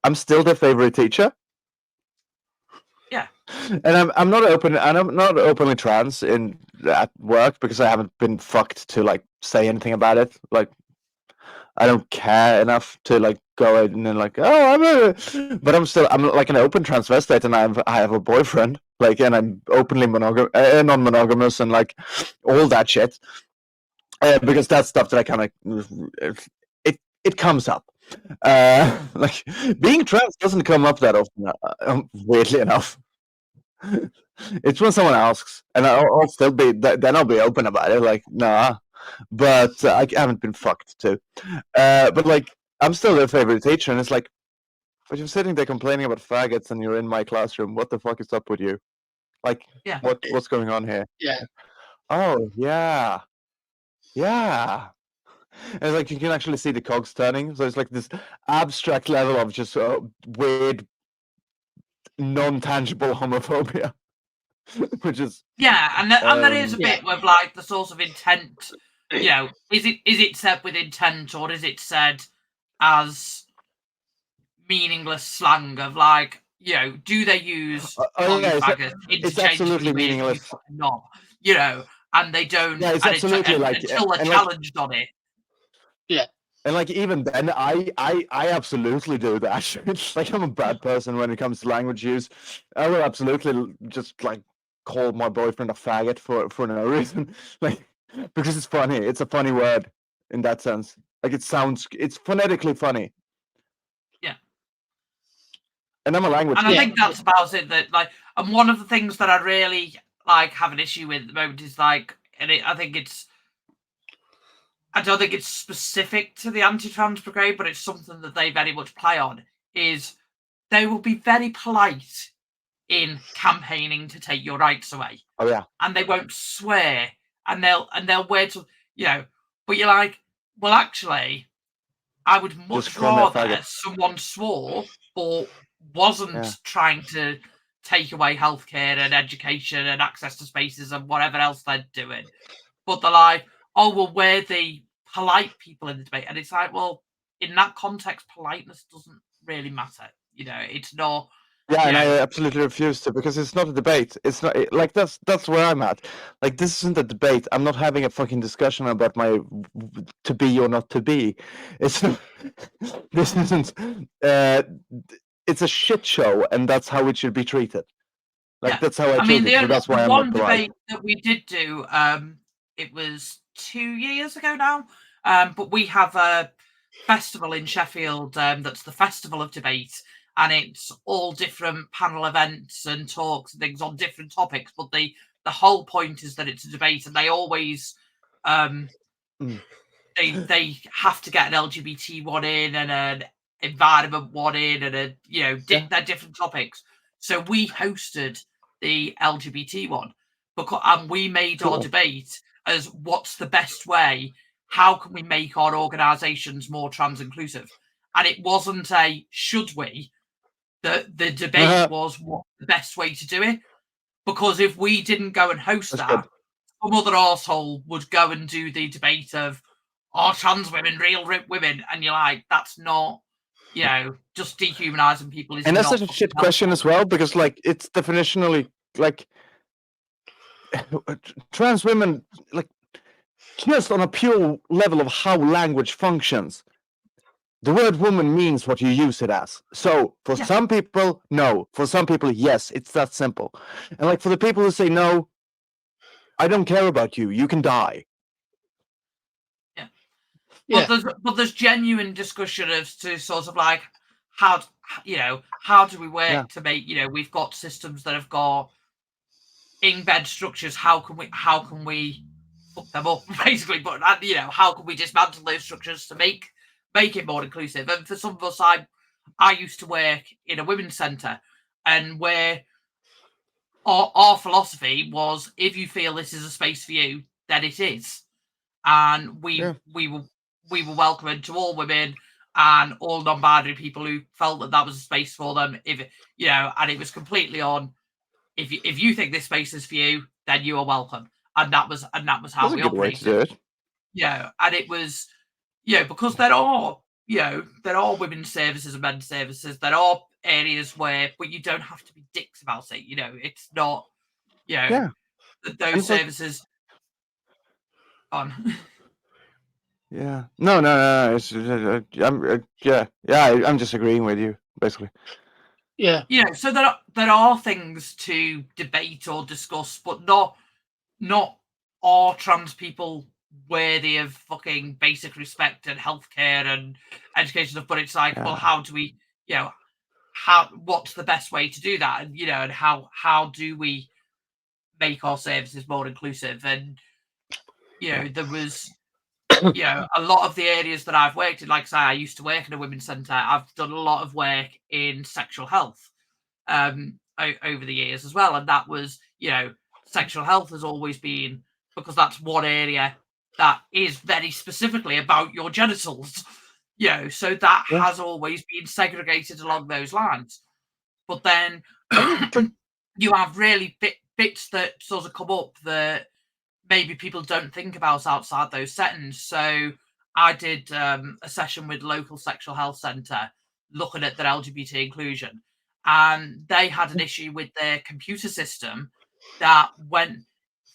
I'm still their favorite teacher. Yeah. And I'm not openly trans at work, because I haven't been fucked to like say anything about it. Like, I don't care enough to like go in and like, oh, but I'm like an open transvestite, and I have a boyfriend, like, and I'm openly non-monogamous, and like all that shit, because that's stuff that I kind of it comes up. Like, being trans doesn't come up that often, weirdly enough. It's when someone asks, and I'll still be then I'll be open about it, like, nah. But I haven't been fucked too. But like, I'm still their favorite teacher, and it's like, but you're sitting there complaining about faggots, and you're in my classroom. What the fuck is up with you? Like, what's going on here? Yeah. Oh yeah, yeah. And it's like, you can actually see the cogs turning. So it's like this abstract level of just weird, non-tangible homophobia, which is and there is a bit with like the sort of intent. You know, is it said with intent, or is it said as meaningless slang of, like, you know, do they use faggot it's absolutely meaningless. Not, you know, and they don't. Yeah, it's absolutely until they're challenged on it. Yeah. And like, even then, I absolutely do that. It's like, I'm a bad person when it comes to language use. I will absolutely just like call my boyfriend a faggot for no reason, like, because it's funny. It's a funny word in that sense. Like, it's phonetically funny. Yeah. And I'm a language. And I think that's about it. That like, and one of the things that I really like have an issue with at the moment is like, I don't think it's specific to the anti-trans brigade, but it's something that they very much play on. Is they will be very polite in campaigning to take your rights away. Oh yeah, and they won't swear, and they'll wait till But you're like, well, actually, I would much rather someone swore but wasn't trying to take away healthcare and education and access to spaces and whatever else they're doing. But they're like, oh, well, we're the polite people in the debate. And it's like, well, in that context, politeness doesn't really matter. It's not. Yeah, and I absolutely refuse to, because it's not a debate. It's not like that's where I'm at. Like, this isn't a debate. I'm not having a fucking discussion about my to be or not to be. It's this isn't. It's a shit show, and that's how it should be treated. Like that's how I treat it. So that's why I'm not polite. One debate that we did do, it was 2 years ago now. But we have a festival in Sheffield. That's the Festival of Debate. And it's all different panel events and talks and things on different topics. But the whole point is that it's a debate, and they always they have to get an LGBT one in and an environment one in and they're different topics. So we hosted the LGBT one, and we made our debate as what's the best way. How can we make our organisations more trans inclusive? And it wasn't a should we. The debate was what the best way to do it, because if we didn't go and host some other arsehole would go and do the debate of are trans women real women, and you're like, that's not, just dehumanizing people. And that's such a shit question as well, because like it's definitionally like trans women, like just on a pure level of how language functions. The word woman means what you use it as. So for some people, no. For some people, yes. It's that simple. And like for the people who say no, I don't care about you. You can die. Yeah. But there's genuine discussion as to sort of like how do we work to make, we've got systems that have got in-bed structures. How can we fuck them up basically? But how can we dismantle those structures to make it more inclusive? And for some of us, I used to work in a women's centre, and where our philosophy was, if you feel this is a space for you, then it is. And we were welcoming to all women and all non-binary people who felt that was a space for them. And it was completely on, if you think this space is for you, then you are welcome. And that was how we operated. And it was, because there are women's services and men's services. There are areas but you don't have to be dicks about it. It's not, those services on. Yeah. No. It's, I'm just agreeing with you, basically. Yeah. So there are things to debate or discuss, but not are trans people worthy of fucking basic respect and healthcare and education stuff. But it's like, well, how do we, what's the best way to do that? And and how do we make our services more inclusive? And there was a lot of the areas that I've worked in, like I say, I used to work in a women's centre. I've done a lot of work in sexual health over the years as well. And that was, sexual health has always been, because that's one area that is very specifically about your genitals, so that has always been segregated along those lines. But then you have really bits that sort of come up that maybe people don't think about outside those settings. So I did a session with local sexual health centre looking at their LGBT inclusion, and they had an issue with their computer system that when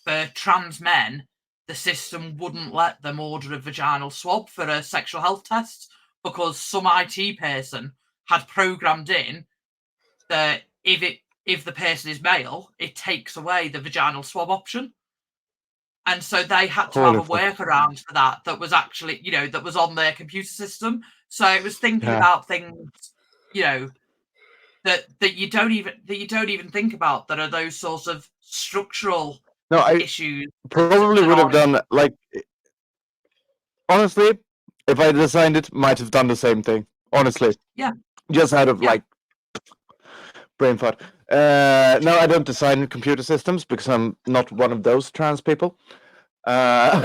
for trans men, the system wouldn't let them order a vaginal swab for a sexual health test, because some IT person had programmed in that if the person is male, it takes away the vaginal swab option. And so they had to have a workaround for that was actually, that was on their computer system. So it was thinking about things, that that you don't even think about, that are those sorts of structural issues. Probably would have done, like, honestly, if I designed it, might have done the same thing. Honestly, just out of like brain fart. No, I don't design computer systems because I'm not one of those trans people. I'm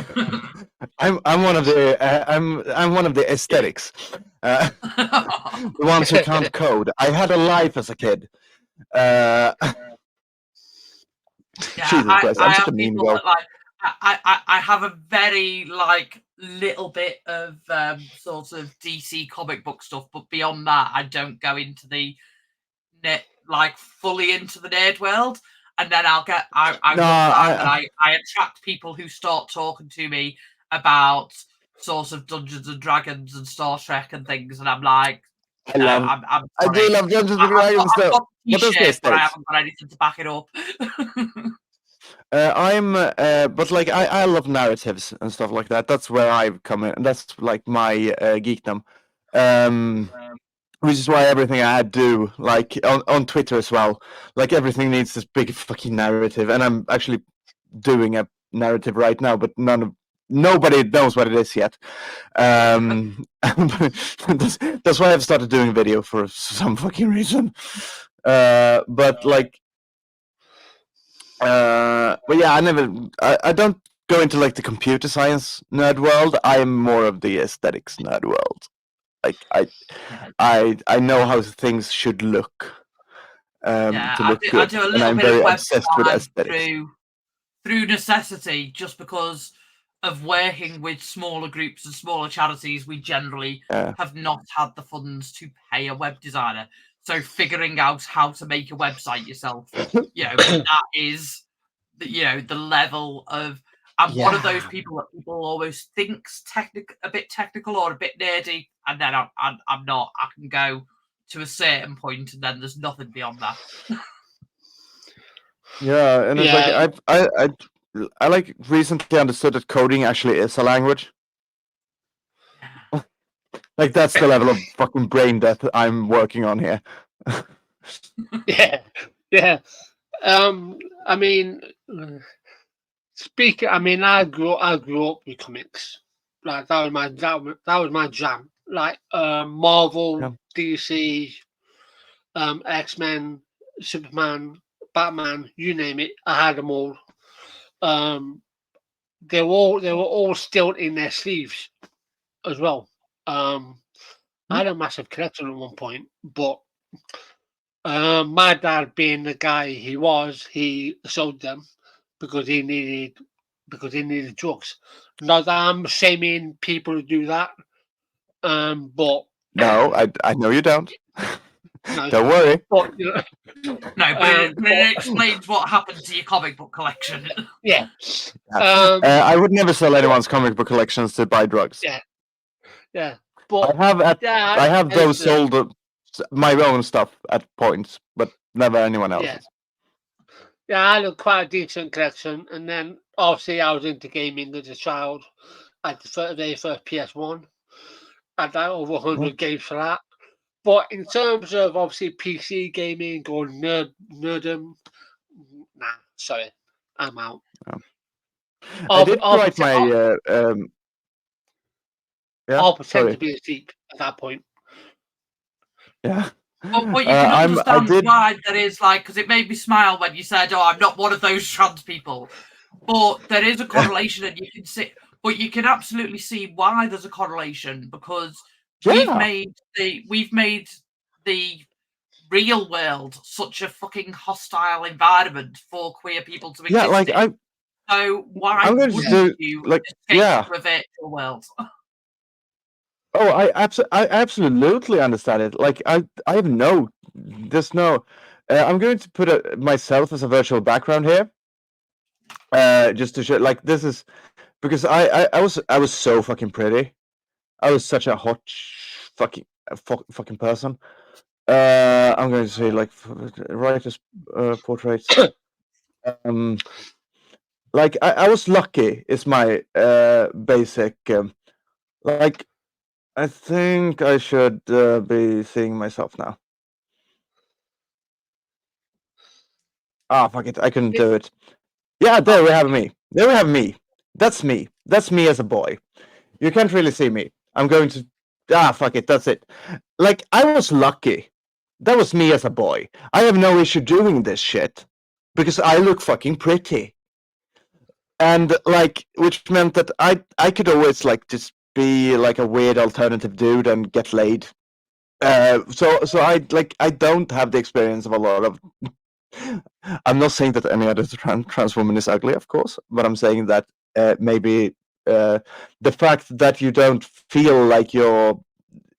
one of the I'm one of the aesthetics, the ones who can't code. I had a life as a kid. Jesus Christ, I'm such a mean girl. I have a very like little bit of sort of DC comic book stuff, but beyond that, I don't go into the like fully into the nerd world. And then I attract people who start talking to me about sort of Dungeons and Dragons and Star Trek and things, and I'm like, I do love Dungeons and Dragons. I've got t-shirts, but I haven't got anything to back it up. But like I love narratives and stuff like that. That's where I come in, and that's like my geekdom. Which is why everything I do, like on Twitter as well, like everything needs this big fucking narrative, and I'm actually doing a narrative right now, but nobody knows what it is yet. That's why I've started doing video for some fucking reason. But like. But yeah, I don't go into like the computer science nerd world. I'm more of the aesthetics nerd world. Like I know how things should look. To look good. I do a little bit of web design through necessity, just because of working with smaller groups and smaller charities. We generally have not had the funds to pay a web designer. So figuring out how to make a website yourself, that is, the level of. I'm one of those people that people always thinks a bit technical or a bit nerdy, and then I'm not. I can go to a certain point, and then there's nothing beyond that. Yeah, and it's like I like recently understood that coding actually is a language. Like that's the level of fucking brain death I'm working on here. Yeah. I mean, I grew up with comics. Like that was my jam. Like Marvel, DC, X-Men, Superman, Batman, you name it, I had them all. They were all still in their sleeves as well. I had a massive collection at one point, but my dad, being the guy he sold them because he needed drugs. Not that I'm shaming people who do that, but no, I know you don't. No, don't worry. But, it explains what happened to your comic book collection. Yeah. I would never sell anyone's comic book collections to buy drugs. Yeah. But I have those sold my own stuff at points, but never anyone else's. Yeah, I had quite a decent collection, and then obviously I was into gaming as a child. I had the very first PS1. I had over 100 games for that. But in terms of obviously PC gaming or nerdom, nah, sorry, I'm out. I did write my. I'll pretend to be a sheep at that point. Yeah. But you can understand why there is, like, because it made me smile when you said, "Oh, I'm not one of those trans people." But there is a correlation, and you can see. But you can absolutely see why there's a correlation, because we've made the real world such a fucking hostile environment for queer people to exist. Yeah, like so why wouldn't you escape to a virtual world? Oh, I absolutely understand it. Like I have there's no. I'm going to put myself as a virtual background here, just to show. Like this is because I was so fucking pretty. I was such a hot fucking person. I'm going to say like writer's portraits. Like I was lucky. Is my basic like. I think I should be seeing myself now. fuck it, I couldn't do it. Yeah, there we have me. There we have me. That's me. That's me as a boy. You can't really see me. I'm going to. Fuck it. That's it. Like, I was lucky. That was me as a boy. I have no issue doing this shit because I look fucking pretty. And like, which meant that I could always like just be like a weird alternative dude and get laid. So I don't have the experience of a lot of. I'm not saying that any other trans woman is ugly, of course, but I'm saying that maybe the fact that you don't feel like you're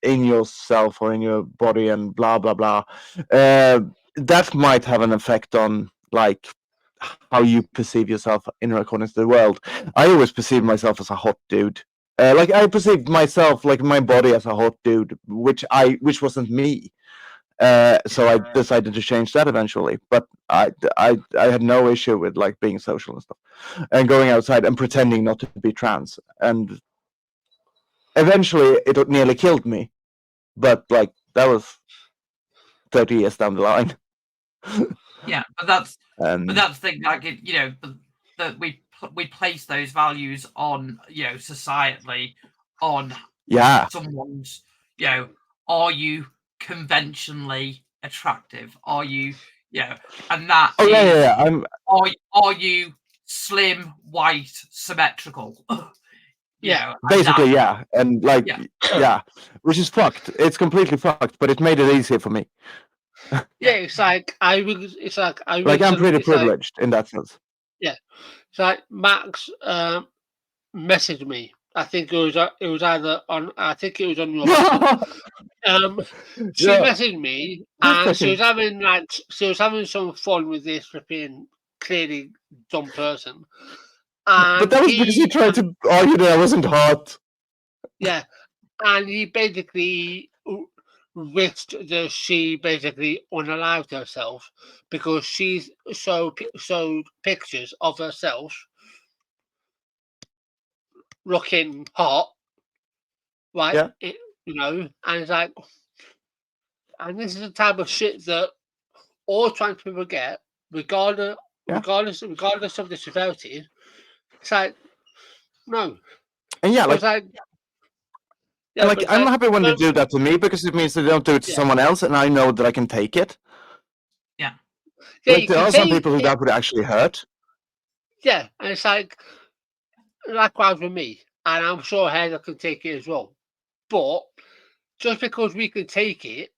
in yourself or in your body and blah blah blah, that might have an effect on like how you perceive yourself in accordance to the world. I always perceive myself as a hot dude. Like I perceived myself, like my body, as a hot dude, which wasn't me. So I decided to change that eventually. But I had no issue with like being social and stuff, and going outside and pretending not to be trans. And eventually, it nearly killed me. But like that was 30 years down the line. Yeah, but that's the thing. Like that we place those values on societally on someone's are you conventionally attractive? Are you and that are you slim, white, symmetrical? Basically, and like which is fucked. It's completely fucked, but it made it easier for me. It's like I'm pretty privileged in that sense. Yeah, it's like Max messaged me. I think it was either on. I think it was on your. She messaged me and she was having some fun with this flipping clearly dumb person. And but that was because he tried to argue that I wasn't hot. Yeah, and he basically wished that she basically unallowed herself because she's showed pictures of herself looking hot, right? Yeah. And it's like, and this is the type of shit that all trans people get, regardless of the severity. It's like, no. And I'm happy when they do that to me because it means they don't do it to someone else, and I know that I can take it. Yeah. Like there are some people who that would actually hurt. Yeah, and it's like likewise with me, and I'm sure Heather can take it as well. But just because we can take it,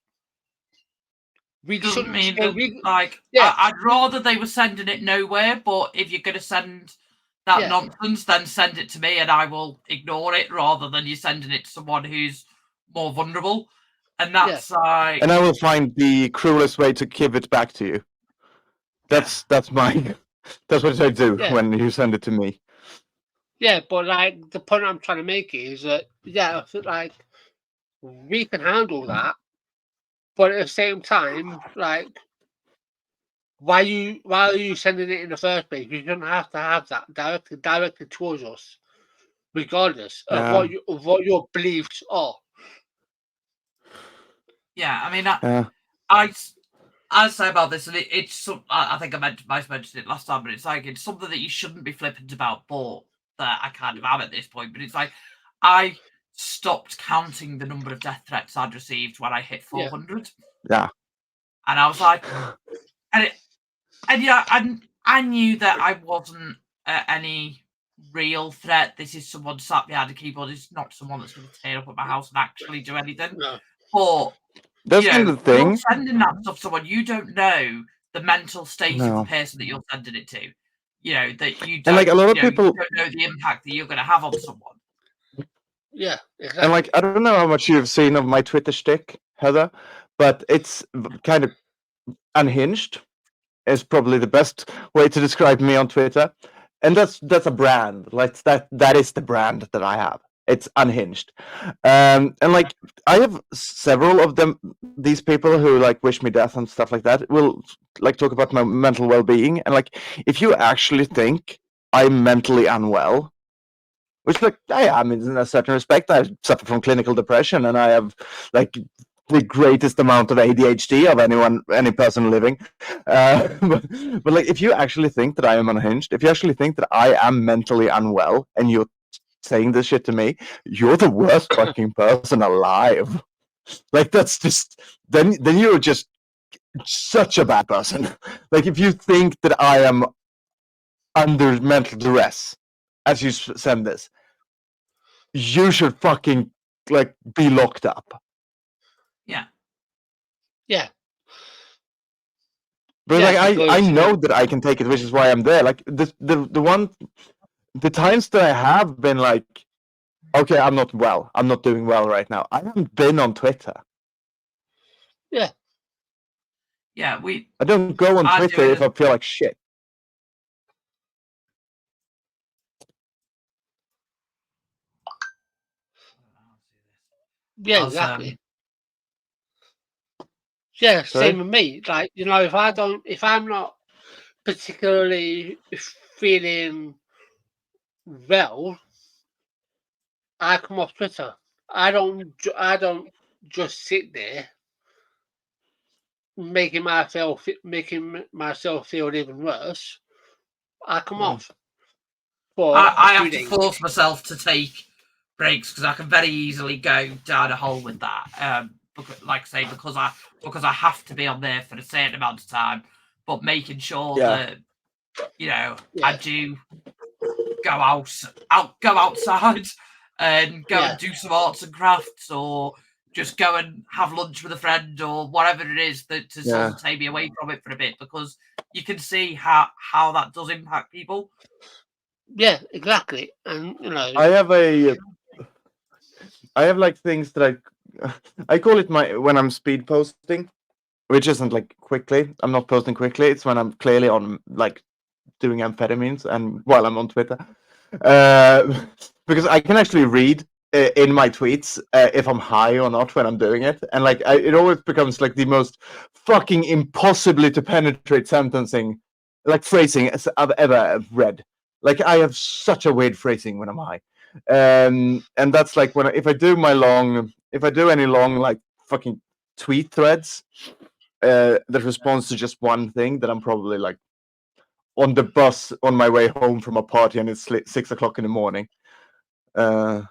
we doesn't mean that, I'd rather they were sending it nowhere. But if you're going to send that nonsense, then send it to me, and I will ignore it rather than you sending it to someone who's more vulnerable. And that's like, and I will find the cruelest way to give it back to you. That's my. That's what I do when you send it to me. Yeah, but like the point I'm trying to make is that like we can handle that, but at the same time, like why are you sending it in the first place? You don't have to have that directed towards us, regardless of what your beliefs are. Yeah, I mean, I say about this, and it's I think I mentioned it last time, but it's like it's something that you shouldn't be flippant about, but that I kind of am at this point. But it's like I stopped counting the number of death threats I'd received when I hit 400. Yeah, and I was like, and I knew that I wasn't any real threat. This is someone sat behind a keyboard. It's not someone that's going to tear up at my house and actually do anything. No. But that's the thing. You're sending that stuff to someone, you don't know the mental state of the person that you're sending it to. That you don't, and like a lot of people don't know the impact that you're going to have on someone. Yeah, exactly. And like I don't know how much you've seen of my Twitter shtick, Heather, but it's kind of unhinged. Is probably the best way to describe me on Twitter, and that's a brand. Like that is the brand that I have. It's unhinged, and like I have several of them. These people who like wish me death and stuff like that will like talk about my mental well-being, and like if you actually think I'm mentally unwell, which like I am in a certain respect, I suffer from clinical depression, and I have like the greatest amount of ADHD of any person living. But like, if you actually think that I am unhinged, if you actually think that I am mentally unwell, and you're saying this shit to me, you're the worst fucking person alive. Like, that's just then you're just such a bad person. Like, if you think that I am under mental duress as you send this, you should fucking like be locked up. Yeah. But like, I know that I can take it, which is why I'm there. Like, the times that I have been like, okay, I'm not doing well right now, I haven't been on Twitter. Yeah, I don't go on Twitter if I feel like shit. Yeah, exactly. Yeah, same with me. Like, you know, if I'm not particularly feeling well, I come off Twitter. I don't just sit there making myself feel even worse. I come off. I have to force myself to take breaks because I can very easily go down a hole with that. Like I say, because I have to be on there for a certain amount of time, but making sure that I do go outside and go and do some arts and crafts, or just go and have lunch with a friend, or whatever it is that to sort of take me away from it for a bit, because you can see how that does impact people. Yeah, exactly. And you know, I have like things that I call it when I'm speed posting, which isn't like quickly. I'm not posting quickly. It's when I'm clearly on like doing amphetamines and while I'm on Twitter, because I can actually read in my tweets if I'm high or not when I'm doing it, and like it always becomes like the most fucking impossibly to penetrate sentencing, like phrasing as I've ever read. Like, I have such a weird phrasing when I'm high, and that's like if I do any long like fucking tweet threads that responds to just one thing, that I'm probably like on the bus on my way home from a party and it's 6 o'clock in the morning. But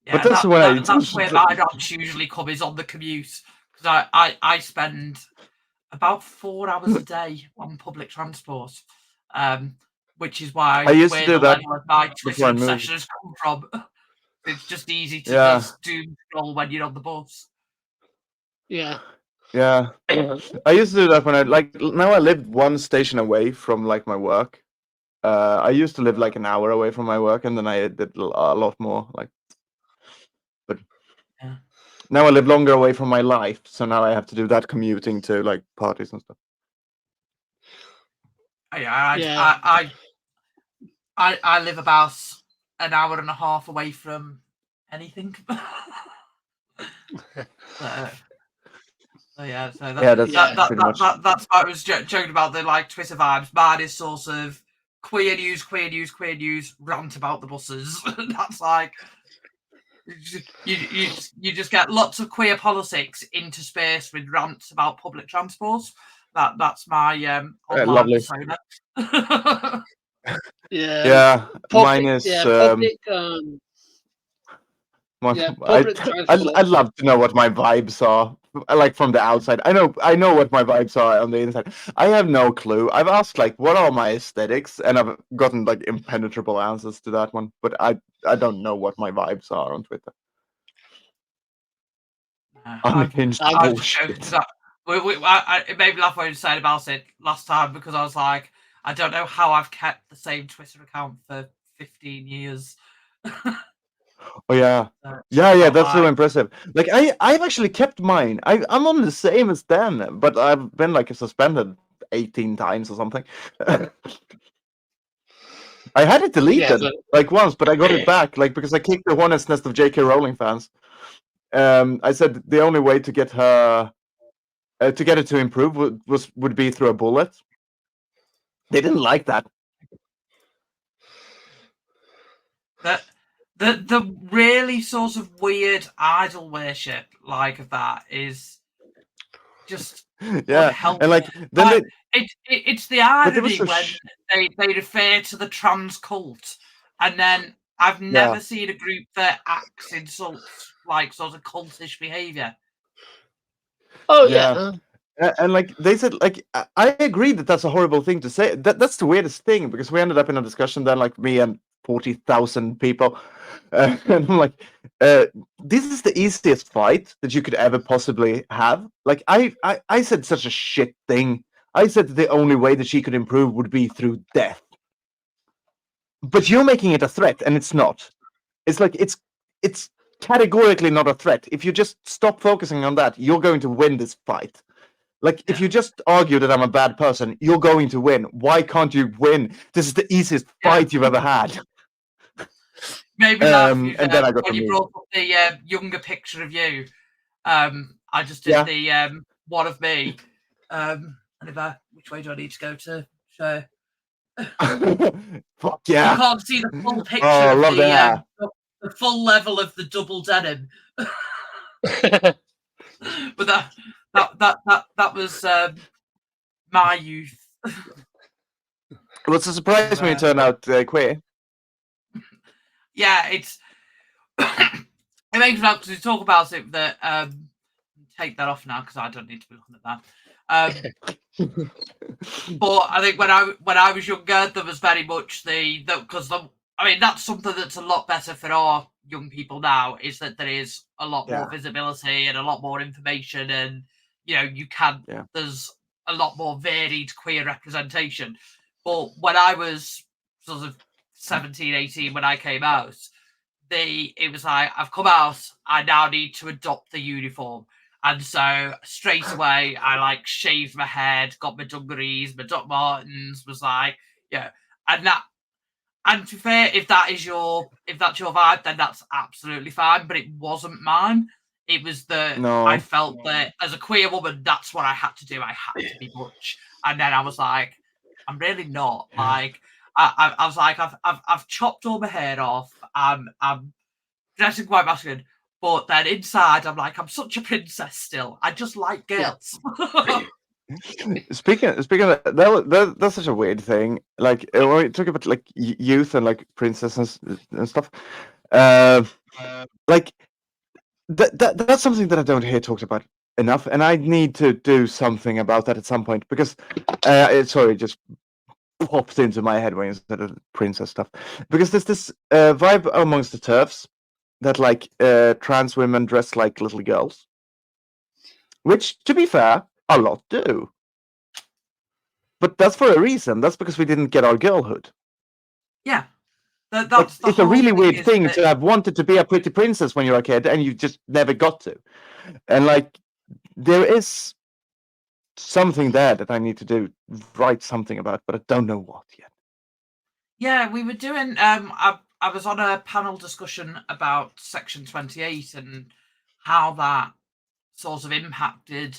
that's when that's where my rants usually come, is on the commute, because I spend about 4 hours a day on public transport, which is why I used where to do the that level of my Twitter obsession has come from. It's just easy to just doom scroll when you're on the bus. Yeah. I used to do that when now I live one station away from like my work. I used to live like an hour away from my work, and then I did a lot more like. But now I live longer away from my life, so now I have to do that commuting to like parties and stuff. I live about an hour and a half away from anything. That's what I was joking about, the like Twitter vibes. Mine is sort of queer news, rant about the buses. That's like you just get lots of queer politics interspersed with rants about public transport. That's my online persona. Mine is. I'd love to know what my vibes are, like from the outside. I know what my vibes are on the inside. I have no clue. I've asked like, what are my aesthetics, and I've gotten like impenetrable answers to that one. But I don't know what my vibes are on Twitter. Unhinged bullshit. It made me laugh when you said about it last time, because I was like, I don't know how I've kept the same Twitter account for 15 years. Oh yeah, that's so impressive. Like I've actually kept mine. I'm on the same as them, but I've been like suspended 18 times or something. I had it deleted like once, but I got it back like because I kicked the hornet's nest of J.K. Rowling fans. I said the only way to get her to get it to improve would be through a bullet. They didn't like that. The really sort of weird idol worship of that is just unhealthy. And like then it's the irony when they refer to the trans cult, and then I've never seen a group that acts insults sort of cultish behavior. Oh yeah. And like they said, like I agree that that's a horrible thing to say. That's the weirdest thing, because we ended up in a discussion then, like me and 40,000 people, and I'm like, this is the easiest fight that you could ever possibly have. Like I said such a shit thing. I said that the only way that she could improve would be through death. But you're making it a threat, and it's not. It's like it's categorically not a threat. If you just stop focusing on that, you're going to win this fight. Like, if you just argue that I'm a bad person, you're going to win. Why can't you win? This is the easiest fight you've ever had. Maybe laugh when you brought up the younger picture of you. I just did the one of me. Which way do I need to go to show? Fuck yeah! You can't see the full picture of the full level of the double denim. But that was my youth. Well, it's a surprise when you turn out queer. Yeah, it makes me laugh because we talk about it that take that off now because I don't need to be looking at that. But I think when I was younger, there was very much that's something that's a lot better for our young people now, is that there is a lot more visibility and a lot more information, and there's a lot more varied queer representation. But when I was sort of 17, 18, when I came out, it was like, I've come out, I now need to adopt the uniform. And so straight away, I shaved my head, got my dungarees, my Doc Martens, was like, and to be fair, if that's your vibe, then that's absolutely fine. But it wasn't mine. It was I felt that as a queer woman, that's what I had to do. I had to be butch. And then I was like, I'm really not. Like, I was like, I've chopped all my hair off. I'm dressing quite masculine. But then inside, I'm like, I'm such a princess still. I just like girls. Speaking of that, that's such a weird thing. Like, when we talk about youth and princesses and stuff, like that's something that I don't hear talked about enough, and I need to do something about that at some point, because it just popped into my head when you said princess stuff, because there's this vibe amongst the TERFs that trans women dress like little girls, which, to be fair, a lot do. But that's for a reason. That's because we didn't get our girlhood. Yeah. It's a really weird thing to have wanted to be a pretty princess when you're a kid and you just never got to. And there is something there that I need to write something about, but I don't know what yet. Yeah, we were doing I was on a panel discussion about Section 28 and how that sort of impacted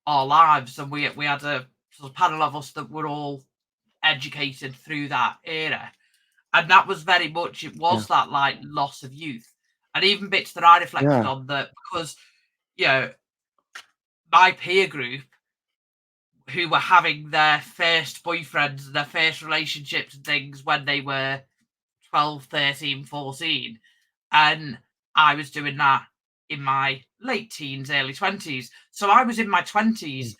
our lives, and we had a sort of panel of us that were all educated through that era, and that was very much that loss of youth, and even bits that I reflected on that, because my peer group who were having their first boyfriends and their first relationships and things when they were 12, 13, 14. And I was doing that in my late teens, early 20s. So I was in my 20s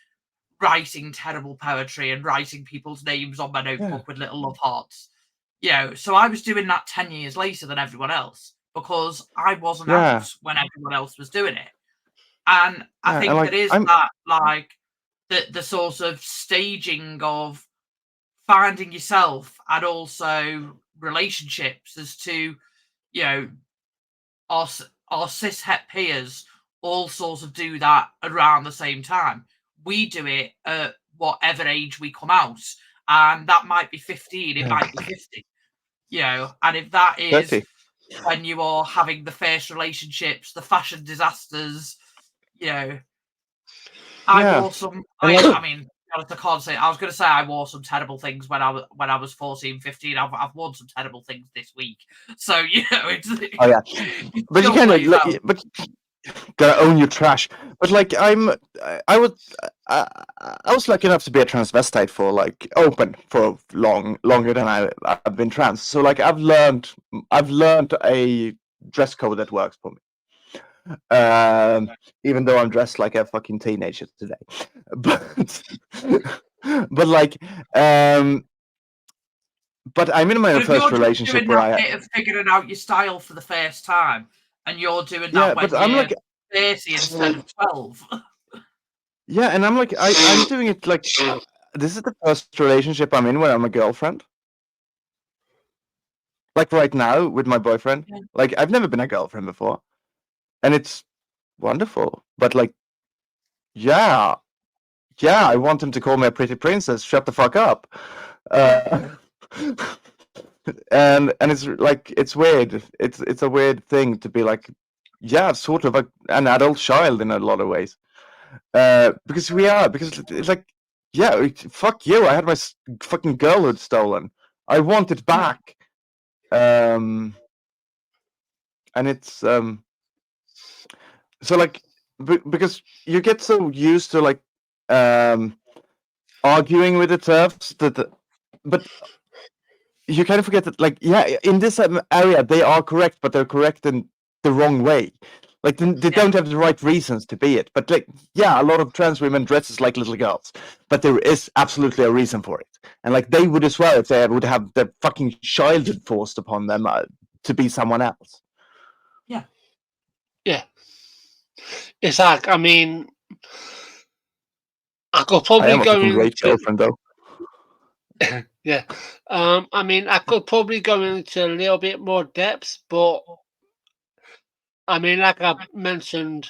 writing terrible poetry and writing people's names on my notebook with little love hearts. So I was doing that 10 years later than everyone else, because I wasn't out when everyone else was doing it. And I think there is that, the sort of staging of finding yourself and also relationships as to, our cis het peers all sort of do that around the same time. We do it at whatever age we come out, and that might be 15, it might be 50, and if that is 30. When you are having the first relationships, the fashion disasters, I wore some. I mean, honest, I can't say. I was going to say I wore some terrible things when I was 14, 15. I've worn some terrible things this week. So it's. Oh yeah, but you kind of but gotta own your trash. But like I was lucky enough to be a transvestite for like open for longer than I've been trans. So like I've learned a dress code that works for me. Even though I'm dressed like a fucking teenager today, but like but I'm in my first relationship where I of figuring out your style for the first time, and you're doing that when I'm like 30 instead of 12. Yeah, and I'm like I'm doing it like this is the first relationship I'm in where I'm a girlfriend. Like right now with my boyfriend. Yeah. Like I've never been a girlfriend before. And it's wonderful. But like yeah, I want him to call me a pretty princess. Shut the fuck up. And it's like it's weird. It's a weird thing to be like, yeah, sort of an adult child in a lot of ways. Because it's like, yeah, fuck you. I had my fucking girlhood stolen. I want it back. And it's so like because you get so used to like arguing with the TERFs but you kind of forget that like in this area they are correct, but they're correct in the wrong way. Like they don't have the right reasons to be it. But like a lot of trans women dresses like little girls, but there is absolutely a reason for it. And like they would as well if they would have the fucking childhood forced upon them to be someone else. Yeah. It's like, I mean, I could probably go into great girlfriend though. Yeah. I mean, I could probably go into a little bit more depth, but I mean, like I mentioned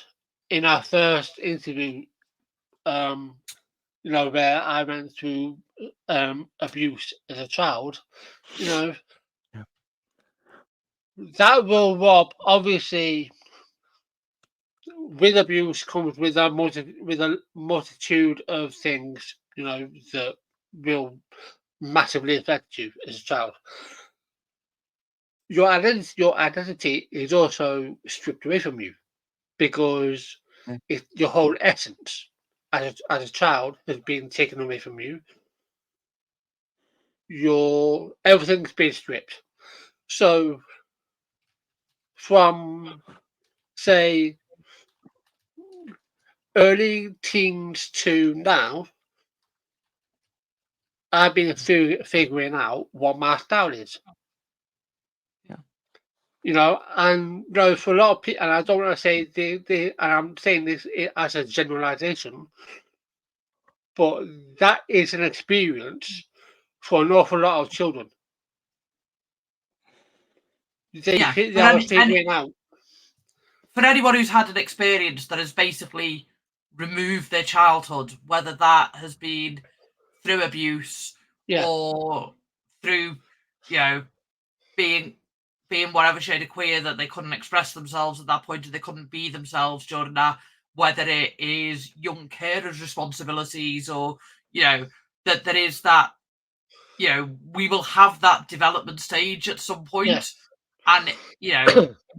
in our first interview, where I went through abuse as a child, that will rob, obviously, with abuse comes with a multitude of things, that will massively affect you as a child. Your identity is also stripped away from you because your whole essence as a child has been taken away from you. Everything's been stripped. So from say early teens to now, I've been figuring out what my style is. And for a lot of people, and I don't want to say and I'm saying this as a generalization, but that is an experience for an awful lot of children. They are figuring out. For anyone who's had an experience that has basically removed their childhood, whether that has been through abuse or through, being whatever shade of queer that they couldn't express themselves at that point, or they couldn't be themselves during that, whether it is young carers' responsibilities or, that there is that, we will have that development stage at some point, and,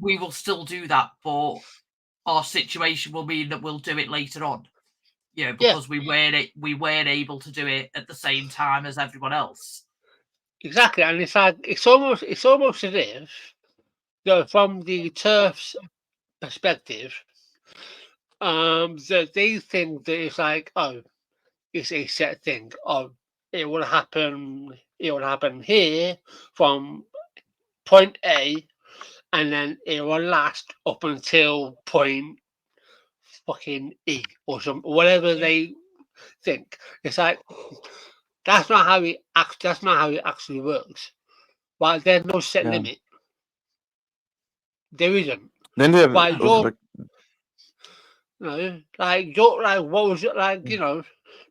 we will still do that, but our situation will mean that we'll do it later on, because we weren't able to do it at the same time as everyone else. Exactly, and it's like it's almost as if, from the TERF's perspective, that they think that it's like, oh, it's a set thing. Oh, it will happen here from point A, and then it will last up until point fucking E or whatever they think. It's like that's not how it actually works. But there's no set limit. There isn't. Then they have what was it like?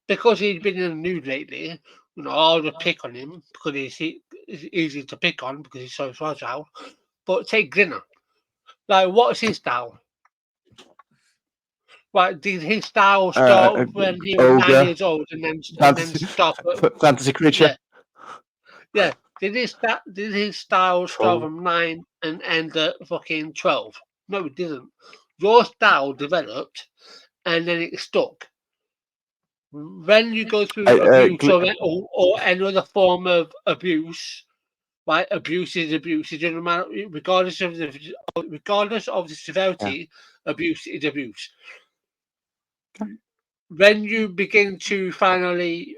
Because he's been in the news lately. I'll just pick on him because he's easy to pick on because he's so fragile. But take Grinner. Like, what's his style? Right, did his style start when he was 9 years old and then stop? Fantasy creature. Yeah. Did his style start from 9 and end at fucking 12? No, it didn't. Your style developed and then it stuck. When you go through abuse or any other form of abuse, right? Abuse is abuse. It doesn't matter, regardless of the severity. Abuse is abuse. When you begin to finally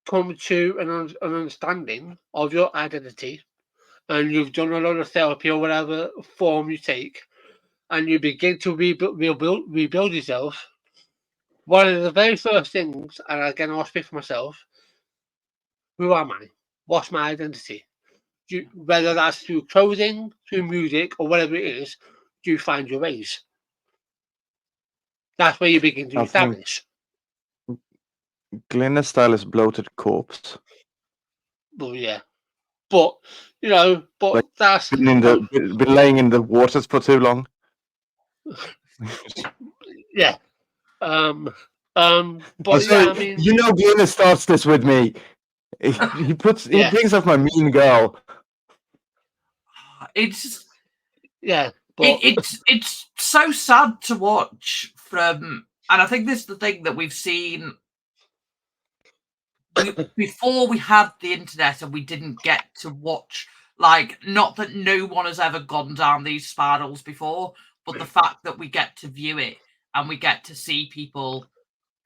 come to an understanding of your identity, and you've done a lot of therapy or whatever form you take, and you begin to rebuild yourself, one of the very first things, and again I'll speak for myself, who am I? What's my identity? Whether that's through clothing, through music, or whatever it is, do you find your ways? That's where you begin to establish. Glenna's style is bloated corpse. Well, yeah. But, like, that's... Been laying in the waters for too long. Yeah. But I mean... Glenna starts this with me. He brings up my mean girl. It's... Yeah. But... It's so sad to watch from... And I think this is the thing that we've seen... before we had the internet and we didn't get to watch, like, not that no one has ever gone down these spirals before, but the fact that we get to view it and we get to see people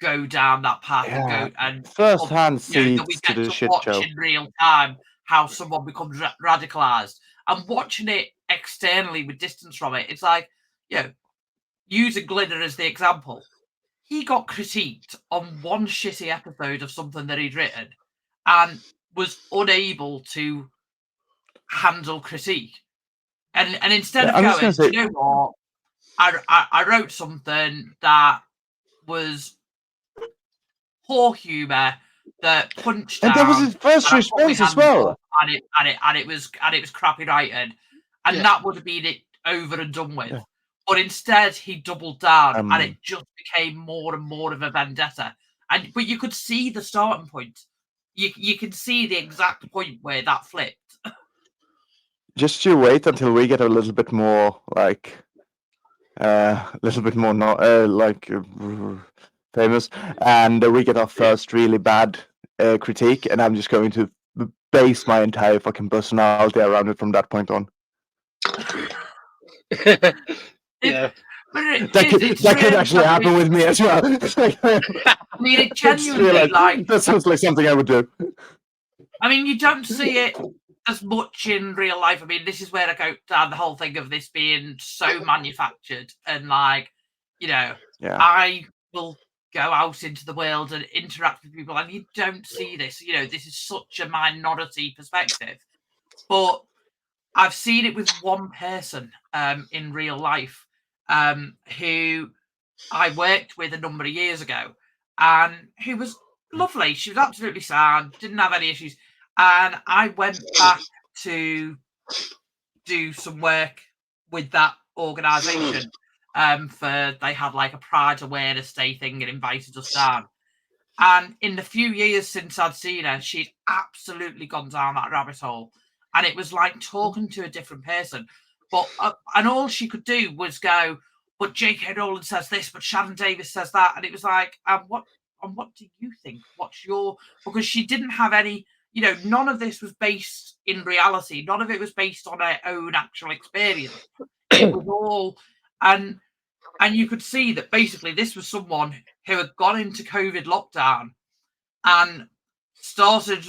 go down that path and go and first-hand see that we get to watch in real time how someone becomes radicalized, and watching it externally with distance from it. It's like, using Glitter as the example. He got critiqued on one shitty episode of something that he'd written and was unable to handle critique. And instead of going, you know what, I wrote something that was poor humour, that punched down. And that was his first response as well. And it was crappy writing. And that would have been it over and done with. Yeah. But instead, he doubled down, and it just became more and more of a vendetta. But you could see the starting point. You can see the exact point where that flipped. Just you wait until we get a little bit more like, famous, and we get our first really bad critique, and I'm just going to base my entire fucking personality around it from that point on. Yeah, that could actually happen with me as well. I mean, it genuinely that sounds like something I would do. I mean, you don't see it as much in real life. I mean, this is where I go down the whole thing of this being so manufactured, and I will go out into the world and interact with people, and you don't see this. This is such a minority perspective, but I've seen it with one person in real life who I worked with a number of years ago, and who was lovely. She was absolutely sound, didn't have any issues. And I went back to do some work with that organisation they had like a Pride Awareness Day thing and invited us down. And in the few years since I'd seen her, she'd absolutely gone down that rabbit hole. And it was like talking to a different person. But and all she could do was go, but J.K. Rowling says this, but Shannon Davis says that. And it was like, what do you think? What's your... Because she didn't have any, none of this was based in reality. None of it was based on her own actual experience. It was all... And you could see that basically this was someone who had gone into COVID lockdown and started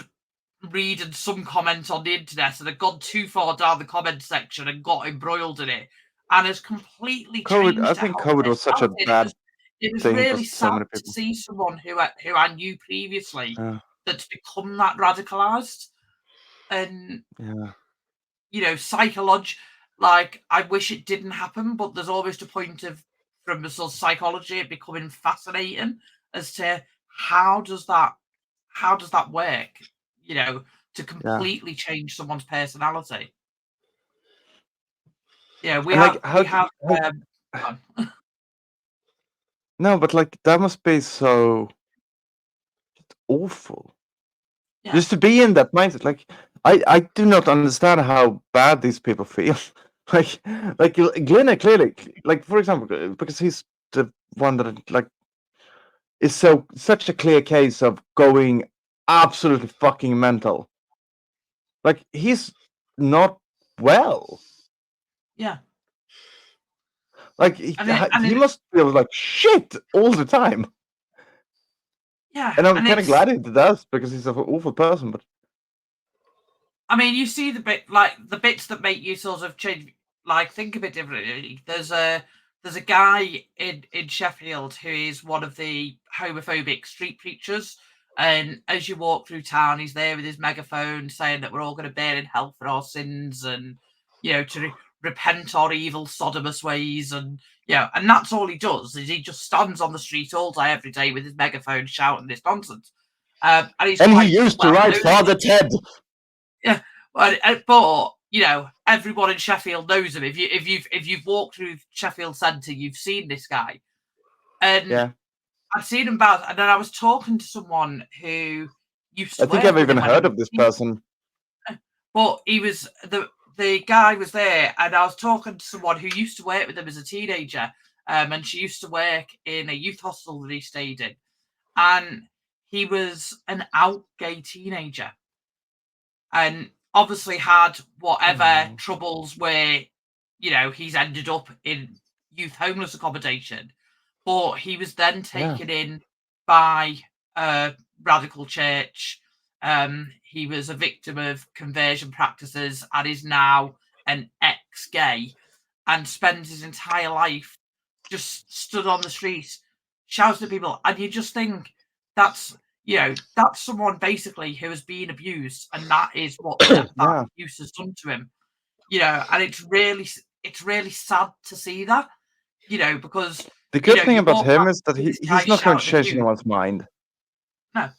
reading some comments on the internet and had gone too far down the comment section and got embroiled in it, and has completely changed. I think COVID was such a bad It was really sad to see someone who I knew previously that's become that radicalized. And psychology, like, I wish it didn't happen, but there's always a point of, from psychology, it becoming fascinating as to how does that work, to completely change someone's personality. We have No, but like that must be so awful. Yeah. Just to be in that mindset. Like I do not understand how bad these people feel. like Glenna clearly, like for example, because he's the one that like is such a clear case of going absolutely fucking mental. Like he's not well. Yeah. Like he must feel like shit all the time. Yeah, and I'm kind of glad he does because he's an awful person. But I mean, you see the bits that make you sort of change, like think a bit differently. There's a guy in Sheffield who is one of the homophobic street preachers, and as you walk through town, he's there with his megaphone saying that we're all going to bear in hell for our sins, and to repent our evil sodomous ways, and and that's all he does. Is he just stands on the street all day, every day with his megaphone shouting this nonsense. And he used to write Father Ted. Yeah, but everyone in Sheffield knows him. If you've walked through Sheffield Centre, you've seen this guy, and I've seen him about. And then I was talking to someone who used to. I think I've even heard of this person. But he was the guy was there, and I was talking to someone who used to work with him as a teenager, and she used to work in a youth hostel that he stayed in, and he was an out gay teenager. And obviously had whatever troubles where, he's ended up in youth homeless accommodation. But he was then taken in by a radical church. He was a victim of conversion practices and is now an ex-gay and spends his entire life just stood on the street shouting at people. And you just think that's someone basically who has been abused, and that is what that abuse has done to him. And it's really sad to see that. Because the good thing about him is that he's not going to change anyone's mind. No,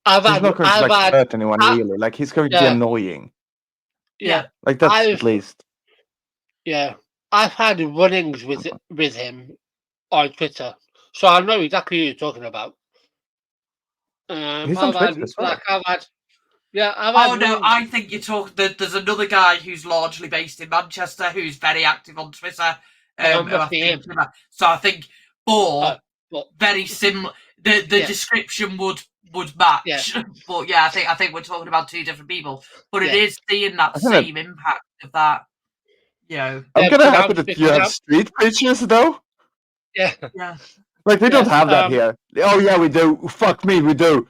he's not going to hurt anyone really. Like he's going to be annoying. Yeah, like that's at least. Yeah, I've had run-ins with him on Twitter, so I know exactly who you're talking about. He's on Twitter as well. I think you talk. There's another guy who's largely based in Manchester who's very active on Twitter. So I think very similar. The description would match. Yeah. But I think we're talking about two different people. But it is seeing that same impact of that. I'm kind of happy that you have street preachers though. Yeah. Like they don't have that here. Oh yeah, we do. Fuck me, we do.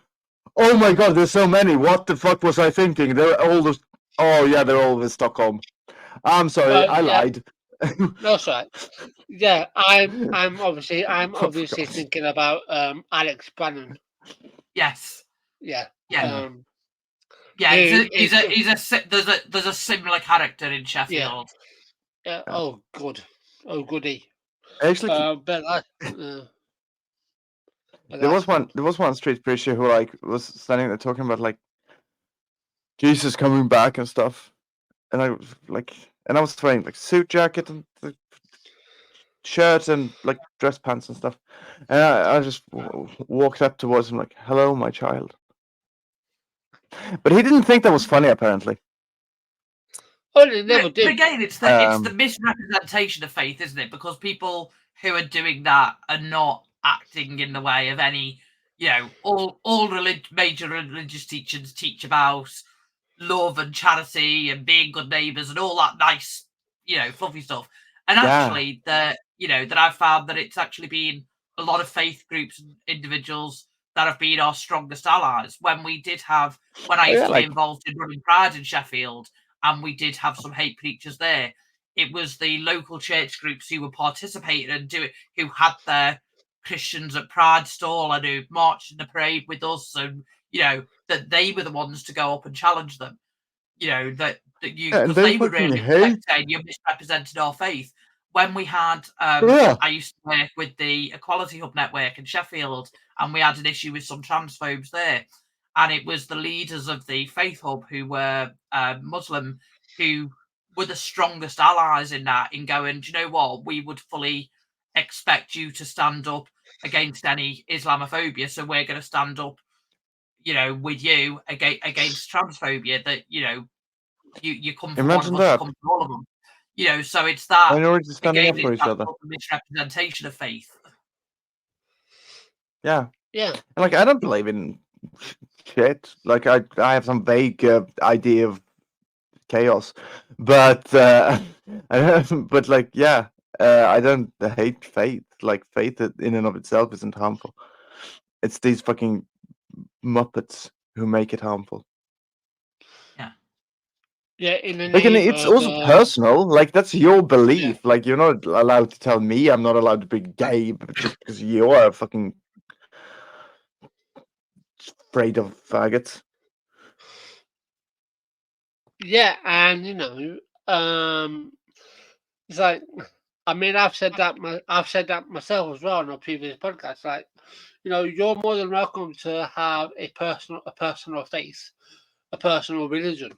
Oh my god, there's so many. What the fuck was I thinking? They're all those. Oh yeah, they're all in Stockholm. I'm sorry, I lied. No, sorry. Yeah, I'm obviously thinking about Alex Brannon. Yes. Yeah. There's a similar character in Sheffield. Yeah. Oh, good. Oh, goody. Actually, there was one street preacher who was standing there talking about Jesus coming back and stuff, and I was wearing suit jacket and shirt and dress pants and stuff, and I just walked up towards him like, "Hello, my child," but he didn't think that was funny apparently. Oh, they never did. But again, it's the misrepresentation of faith, isn't it? Because people who are doing that are not acting in the way of any, all major religious teachers teach about love and charity and being good neighbours and all that nice, fluffy stuff. And actually, that I've found that it's actually been a lot of faith groups and individuals that have been our strongest allies. When I used to be involved in running Pride in Sheffield, and we did have some hate preachers there, it was the local church groups who were participating and who had their Christians at Pride stall and who marched in the parade with us, and that they were the ones to go up and challenge them. Because they were really saying you misrepresented our faith. When we had, I used to work with the Equality Hub network in Sheffield, and we had an issue with some transphobes there. And it was the leaders of the Faith Hub who were Muslim who were the strongest allies in that, in going, do you know what, we would fully expect you to stand up against any Islamophobia, so we're going to stand up, with you against transphobia. That you come for Imagine one of us, that. you come for all of them. So it's that minorities standing again, up for it's each that other. sort of misrepresentation of faith. Yeah. Yeah. And like, I don't believe in shit. Like, I have some vague idea of chaos, but but like, yeah, I don't hate faith. Like, faith in and of itself isn't harmful. It's these fucking muppets who make it harmful. Yeah. Yeah, in the Like, and name it's of, also personal. Like, that's your belief. Yeah. Like, you're not allowed to tell me I'm not allowed to be gay just because you're fucking afraid of faggots. Yeah, and it's like, I mean, I've said that myself as well on a previous podcast. Like, you're more than welcome to have a personal faith, a personal religion.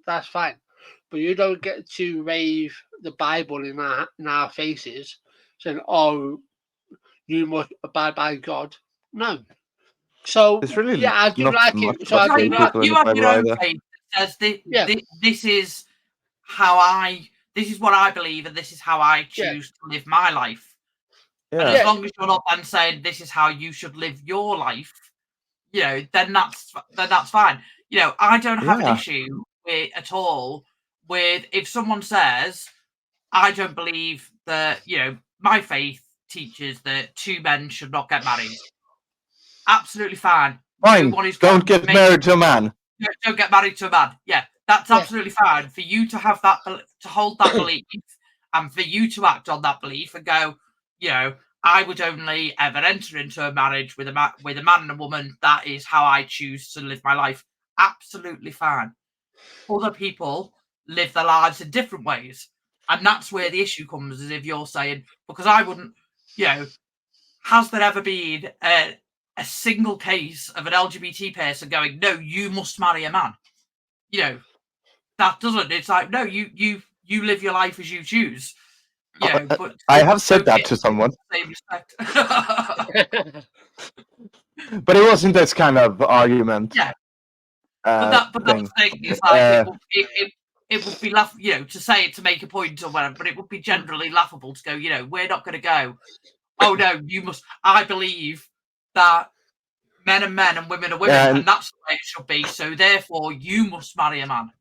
That's fine, but you don't get to wave the Bible in our faces, saying, "Oh, you must abide by God." No. So There's really yeah, I do not like much it. So about I do gay like. people in You the have Bible your own either. faith that says Yeah. this is this is what I believe, and this is how I choose to live my life. Yeah. And as long as you're not then saying this is how you should live your life, then that's fine. I don't have an issue at all with if someone says, I don't believe that, my faith teaches that two men should not get married. Absolutely fine. Fine. Don't get married to a man. Don't get married to a man. Yeah, that's absolutely fine. For you to have that, to hold that belief, and for you to act on that belief and go, I would only ever enter into a marriage with a man and a woman. That is how I choose to live my life. Absolutely fine. Other people live their lives in different ways, and that's where the issue comes. Is if you're saying, because I wouldn't, has there ever been a single case of an LGBT person going, no, you must marry a man? That doesn't. It's like, no, you live your life as you choose. But I have said that to someone. Same respect. But it wasn't this kind of argument. Yeah. But that's the thing. It's like it would be to say it to make a point or whatever, but it would be generally laughable to go, we're not going to go, oh no, you must. I believe that men are men and women are women, and that's the way it should be. So therefore, you must marry a man.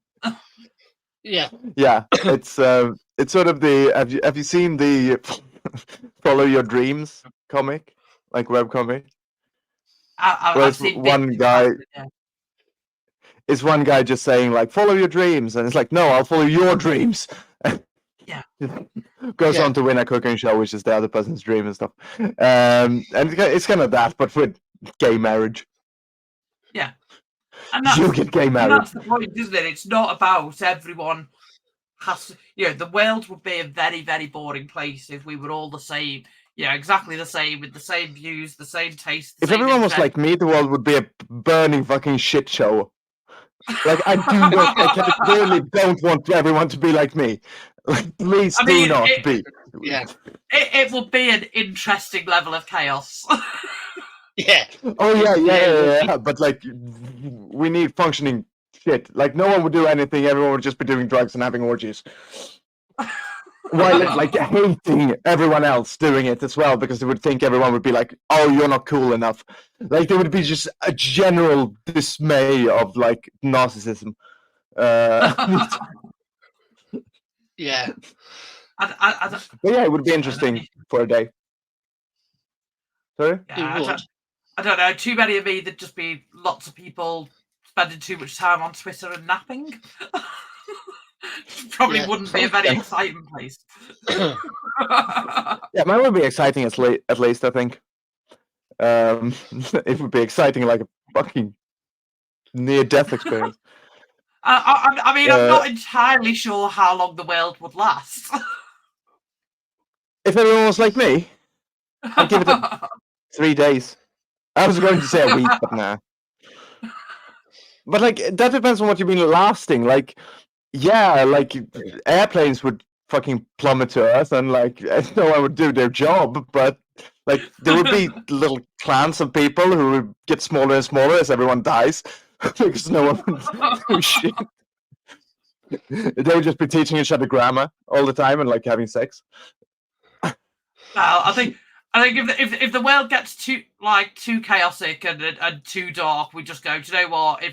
Yeah. Yeah, it's sort of the. Have you seen the Follow Your Dreams comic, like webcomic? I've seen one guy. Is one guy just saying like follow your dreams, and it's like, no, I'll follow your dreams. Yeah. Goes on to win a cooking show, which is the other person's dream and stuff. And it's kind of that, but with gay marriage. Yeah. And you get gay marriage. And that's the point, isn't it? It's not about everyone has to, the world would be a very, very boring place if we were all the same. Exactly the same, with the same views, the same tastes. If everyone was like me, the world would be a burning fucking shit show. Like, I clearly don't want everyone to be like me. Like, please do not be. Yeah. It would be an interesting level of chaos. Yeah. Oh, yeah. But, like, we need functioning shit. Like, no one would do anything. Everyone would just be doing drugs and having orgies. While, like, hating everyone else doing it as well, because they would think everyone would be like, oh, you're not cool enough. Like, there would be just a general dismay of, like, narcissism. Yeah. But yeah, it would be interesting for a day. Sorry? Yeah, I don't know. Too many of me, there'd just be lots of people spending too much time on Twitter and napping. Probably wouldn't be a very exciting place. Yeah, mine would be exciting at least, I think. It would be exciting like a fucking near-death experience. I mean, I'm not entirely sure how long the world would last. If everyone was like me, I'd give it 3 days. I was going to say a week, but nah. But like, that depends on what you mean lasting. Like, yeah, like airplanes would fucking plummet to Earth, and like no one would do their job, but like there would be little clans of people who would get smaller and smaller as everyone dies because no one would do shit. They would just be teaching each other grammar all the time and like having sex. Well, I think if the world gets too chaotic and too dark, we just go, do you know what?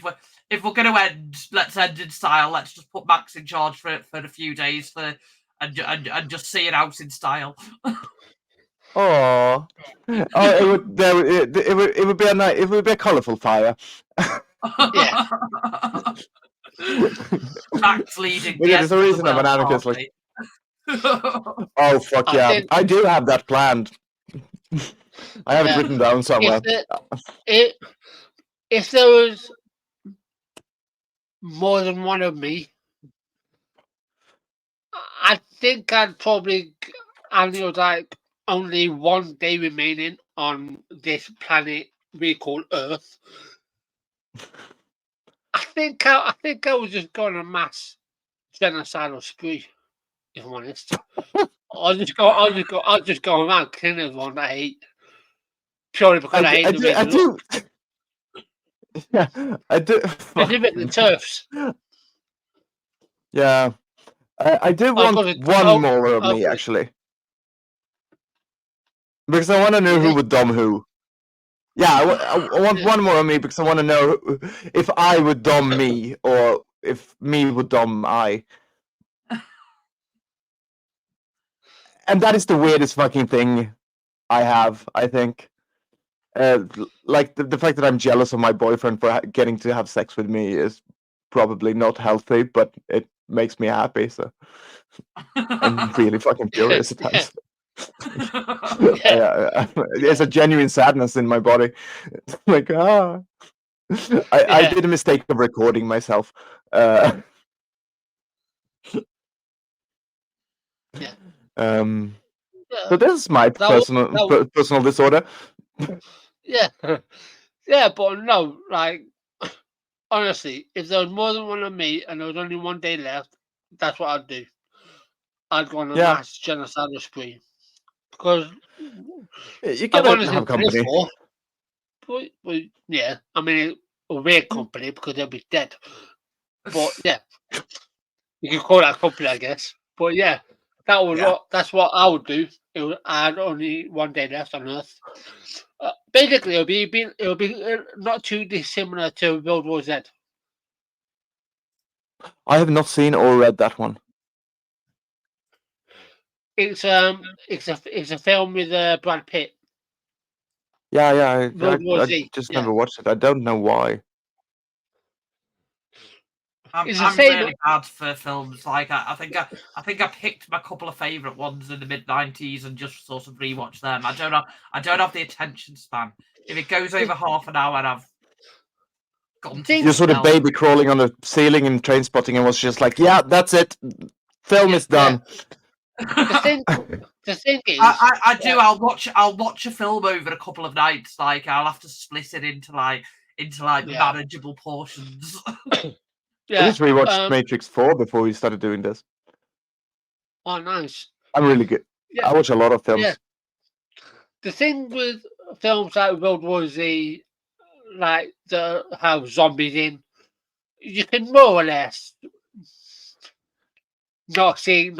If we're going to end, let's end in style. Let's just put Max in charge for a few days and just see it out in style. Oh, it would be a nice, it would be a colorful fire. Yeah. Max leading. Yeah, there's a reason I'm an anarchist. Like, oh fuck yeah, I do have that planned. I have it written down somewhere. If there was more than one of me, I think I'd probably like only one day remaining on this planet we call Earth. I think I was just going on a mass genocidal spree, if I'm honest. I'll just go around killing everyone I hate. Purely because I hate the I do. Yeah, I do. The turfs. Yeah, I do want one more of me actually, because I want to know who would dom who. Yeah, I want one more of me because I want to know if I would dom me or if me would dom I. And that is the weirdest fucking thing I have, I think. Like the fact that I'm jealous of my boyfriend for getting to have sex with me is probably not healthy, but it makes me happy. So I'm really fucking furious at times. There's a genuine sadness in my body. Like I did a mistake of recording myself. So this is my personal disorder. Yeah, yeah, but no, like honestly, if there was more than one of me and there was only one day left, that's what I'd do. I'd go on a mass genocidal spree because you gotta have company. But yeah, I mean, a weird company because they'll be dead. But yeah, you can call that company, I guess. But yeah, that's what I would do. I had only one day left on Earth. Basically, it'll be not too dissimilar to World War Z. I have not seen or read that one. It's a film with Brad Pitt. Yeah. I just never watched it. I don't know why. I'm really bad for films. Like I think I picked my couple of favourite ones in the mid-90s and just sort of rewatched them. I don't have the attention span. If it goes over half an hour, I've gone to you saw the baby crawling on the ceiling in Trainspotting and was just like, yeah, that's it. Film is done. The thing is, I do. I'll watch a film over a couple of nights. Like I'll have to split it into manageable portions. I just rewatched Matrix 4 before we started doing this. Oh, nice. I'm really good. I watch a lot of films. Yeah. The thing with films like World War Z, like have zombies in, you can more or less not see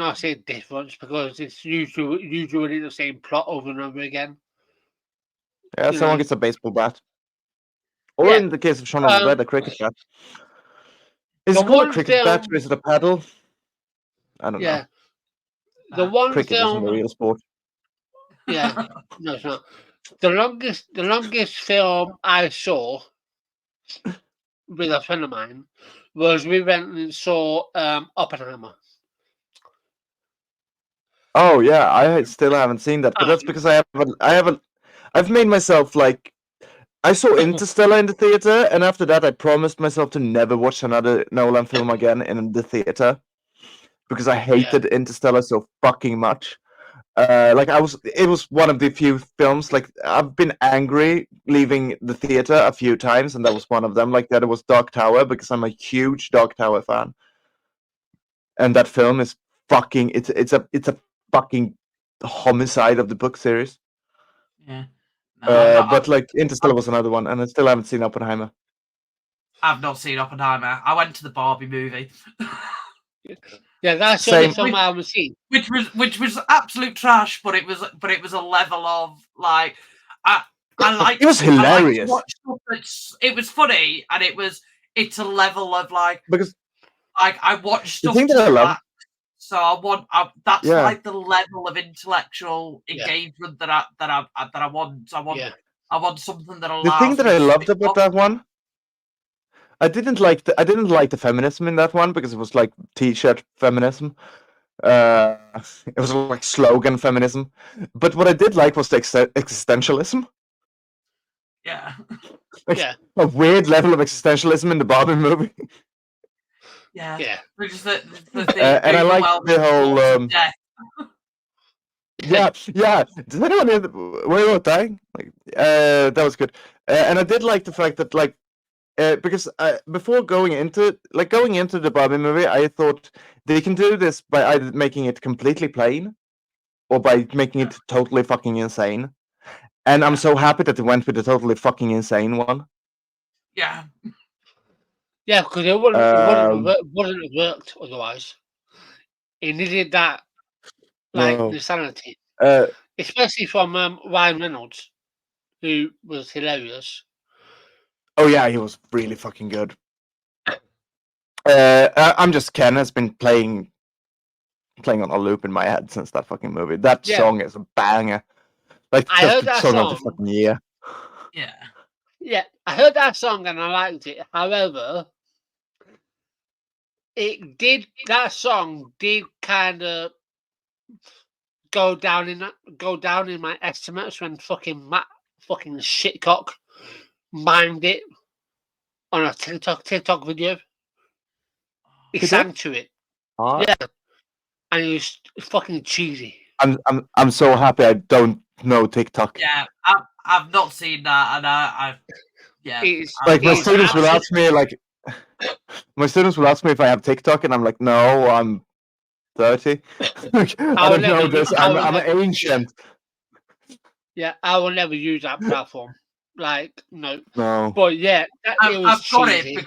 difference because it's usually the same plot over and over again. Yeah, someone gets a baseball bat. Or in the case of Shaun of the Dead, a cricket bat. Is it called a cricket bat or is it a paddle? I don't know. The one cricket film isn't a real sport. Yeah, no, it's not. The longest film I saw with a friend of mine was we went and saw Oppenheimer. Oh yeah, I still haven't seen that, but that's because I've made myself like. I saw Interstellar in the theater, and after that, I promised myself to never watch another Nolan film again in the theater because I hated Interstellar so fucking much. It was one of the few films. Like I've been angry leaving the theater a few times, and that was one of them. Like the other was Dark Tower because I'm a huge Dark Tower fan, and that film is fucking it's a fucking homicide of the book series. Yeah. No, but like Interstellar was another one, and I still haven't seen Oppenheimer. I've not seen Oppenheimer. I went to the Barbie movie. Yeah, that's the only film I haven't seen. Which was absolute trash, but it was a level of like I like. It was hilarious. It was funny, and it's a level of like because like I watch stuff the thing that I love. So that's like the level of intellectual engagement that I want. I want something that allows the thing that I loved about that one. I didn't like the feminism in that one because it was like t-shirt feminism. It was like slogan feminism. But what I did like was the existentialism. Yeah. Like, a weird level of existentialism in the Barbie movie. Yeah. Yeah. Which is the thing. And I like the whole. Yeah. Does anyone hear worry about dying? Like, that was good. And I did like the fact that like. Because before going into the Barbie movie, I thought they can do this by either making it completely plain, or by making it totally fucking insane. And I'm so happy that they went with the totally fucking insane one. Yeah. Yeah, because it wouldn't have worked otherwise. It needed that, like, insanity. Especially from Ryan Reynolds, who was hilarious. Oh yeah, he was really fucking good. I'm just Ken has been playing on a loop in my head since that fucking movie. That song is a banger. Like I heard that song of the fucking year. Yeah. Yeah, I heard that song and I liked it. However, that song did kind of go down in my estimates when fucking Matt fucking shitcock mimed it on a TikTok video. He sang to it. Yeah. And it was fucking cheesy. I'm so happy I don't know TikTok. Yeah, I've not seen that, and I like my students will ask me if I have TikTok, and I'm like, no, I'm 30. Like, I don't know this. I'm ancient. Yeah, I will never use that platform. Like, no. But yeah, I've got it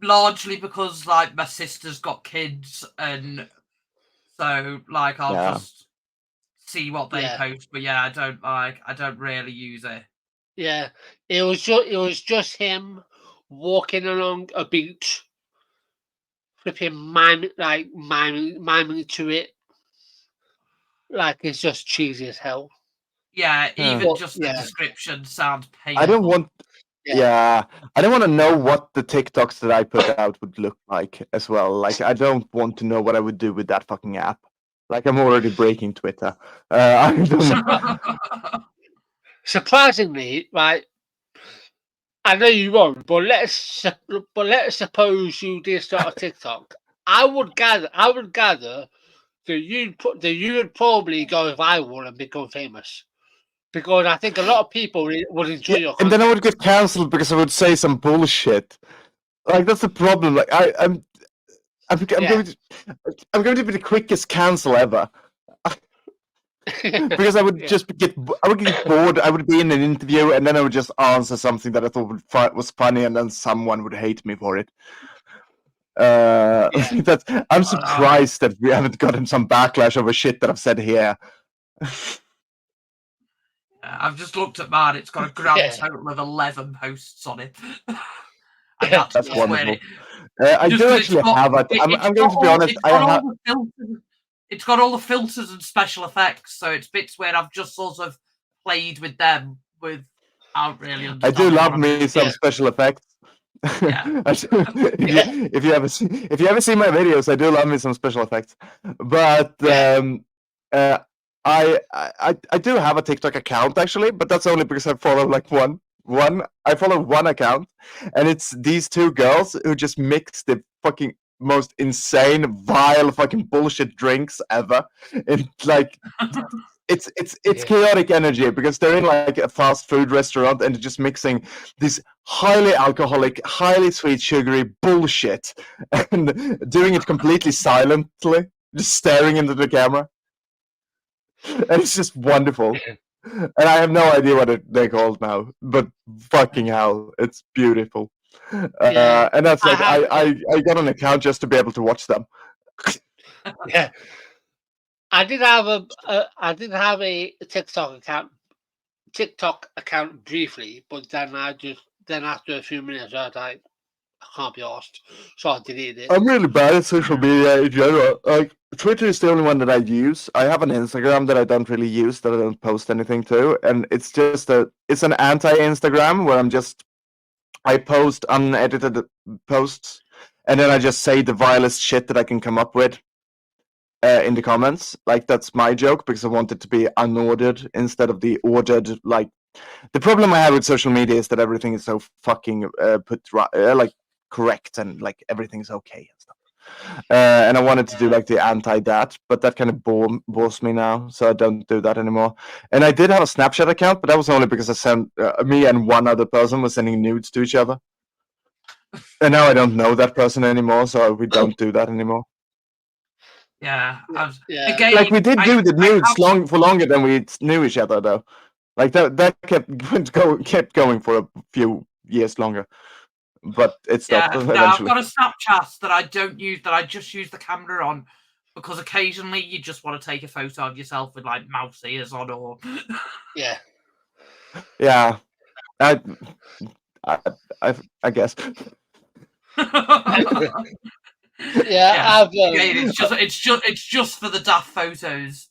largely because like my sister's got kids, and so like I'll just see what they post. But yeah, I don't really use it. Yeah, it was just him walking along a beach, flipping miming to it. Like, it's just cheesy as hell. Yeah, even just the description sounds painful. I don't want. Yeah, I don't want to know what the TikToks that I put out would look like as well. Like, I don't want to know what I would do with that fucking app. Like, I'm already breaking Twitter. I don't. Surprisingly, right? I know you won't, but let's suppose you did start a TikTok. I would gather that you would probably go viral and become famous, because I think a lot of people would enjoy your content. And then I would get cancelled because I would say some bullshit. Like, that's the problem. Like, I'm going to be the quickest cancel ever. Because I would just get bored. I would be in an interview, and then I would just answer something that I thought was funny, and then someone would hate me for it. I'm surprised that we haven't gotten some backlash over shit that I've said here. I've just looked at mine. It's got a grand total of 11 posts on it. That's wonderful. I do actually have it. I'm going to be honest. It's got all the filters and special effects, so it's bits where I've just sort of played with them without really understanding. I do love me some special effects. Yeah. If you ever see my videos, I do love me some special effects. But I do have a TikTok account actually, but that's only because I follow like one. I follow one account, and it's these two girls who just mix the fucking most insane, vile, fucking bullshit drinks ever. And like, it's chaotic energy because they're in like a fast food restaurant and they're just mixing this highly alcoholic, highly sweet, sugary bullshit and doing it completely silently. just staring into the camera. And it's just wonderful. And I have no idea what they're called now, but fucking hell, it's beautiful. And that's like I got an account just to be able to watch them. Yeah, I did have a TikTok account briefly, but then after a few minutes I was like, I can't be asked, so I deleted it. I'm really bad at social media in general. Like Twitter is the only one that I use. I have an Instagram that I don't really use, that I don't post anything to, and it's just it's an anti-Instagram where I post unedited posts, and then I just say the vilest shit that I can come up with in the comments. Like that's my joke because I want it to be unordered instead of the ordered. Like the problem I have with social media is that everything is so fucking like correct and like everything's okay and stuff. And I wanted to do like the anti-that, but that kind of bores me now, so I don't do that anymore. And I did have a Snapchat account, but that was only because I sent me and one other person was sending nudes to each other. And now I don't know that person anymore, so we don't do that anymore. Yeah. Again, like we did do the nudes for longer than we knew each other, though. Like that kept going for a few years longer, but it stopped eventually. Now I've got a Snapchat that I don't use, that I just use the camera on, because occasionally you just want to take a photo of yourself with like mouse ears on, or yeah, I guess. It's just for the daft photos.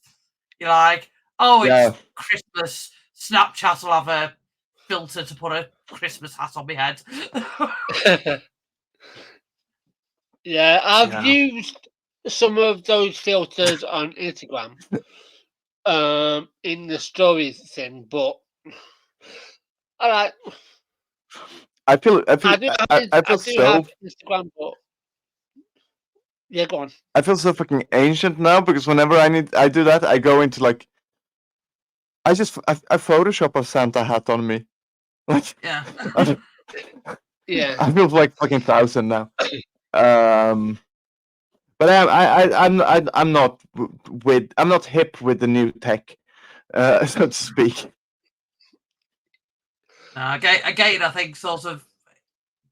You're like, oh, it's Christmas. Snapchat will have a filter to put a Christmas hat on my head. Yeah, I've used some of those filters on Instagram, in the stories thing, but I feel so Instagram, but yeah, go on. I feel so fucking ancient now because whenever I do that, I go into like I Photoshop a Santa hat on me. Like yeah. I feel like fucking 1,000 now. But I'm not hip with the new tech, so to speak. Again, I think sort of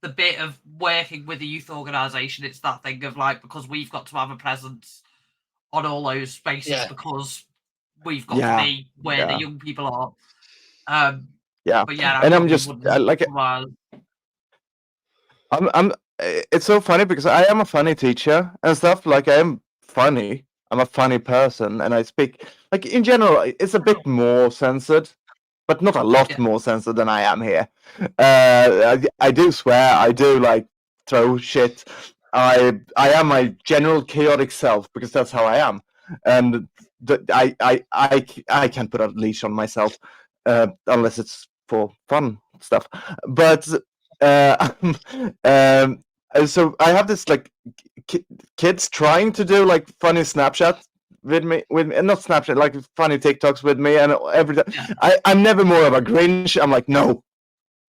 the bit of working with a youth organisation, it's that thing of like, because we've got to have a presence on all those spaces because we've got to be where the young people are. But and I'm just like it's so funny because I am a funny teacher and stuff. Like I am funny. I'm a funny person, and I speak like in general. It's a bit more censored, but not a lot more censored than I am here. I do swear. I do like throw shit. I am my general chaotic self because that's how I am, and I can't put a leash on myself unless it's for fun stuff. But so I have this like kids trying to do like funny Snapchat with me, not Snapchat, like funny TikToks with me, and every time I'm never more of a Grinch. I'm like, no,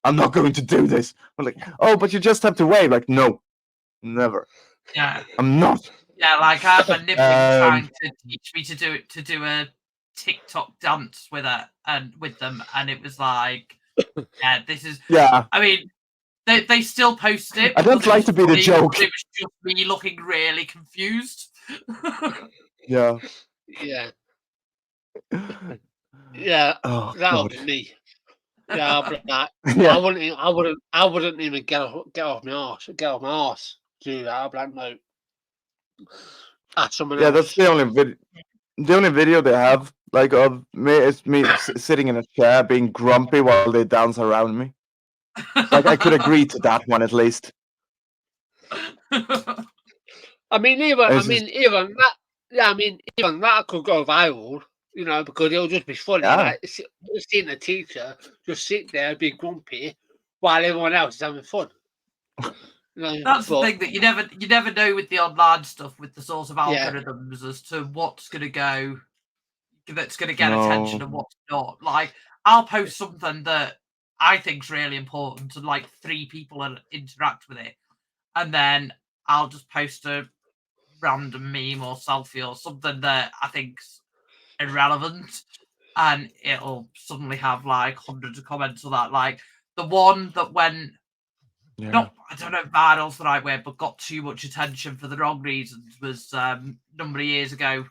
I'm not going to do this. I'm like, oh, but you just have to wave. Like, no, never. Yeah, I'm not. Yeah, like I had my nibbling trying to teach me to do a TikTok dance with them, and it was like, this is. I mean, they still posted it. I don't like to be the joke. It was just me looking really confused. Yeah. Oh, that would be me. Yeah, but I wouldn't even get off my arse. Get off my arse to do that. I'd be like, no. Someone else. That's the only video they have like of me is me sitting in a chair being grumpy while they dance around me. Like I could agree to that one at least. I mean, even that could go viral, because it'll just be funny. Like seeing a teacher just sit there and be grumpy while everyone else is having fun. That's the thing that you never know with the online stuff, with the sort of algorithms as to what's going to go, that's going to get attention and what's not. Like, I'll post something that I think's really important and like 3 people interact with it, and then I'll just post a random meme or selfie or something that I think's irrelevant, and it'll suddenly have like hundreds of comments on that. Like the one that went, I don't know if viral's the right word, but got too much attention for the wrong reasons was a number of years ago.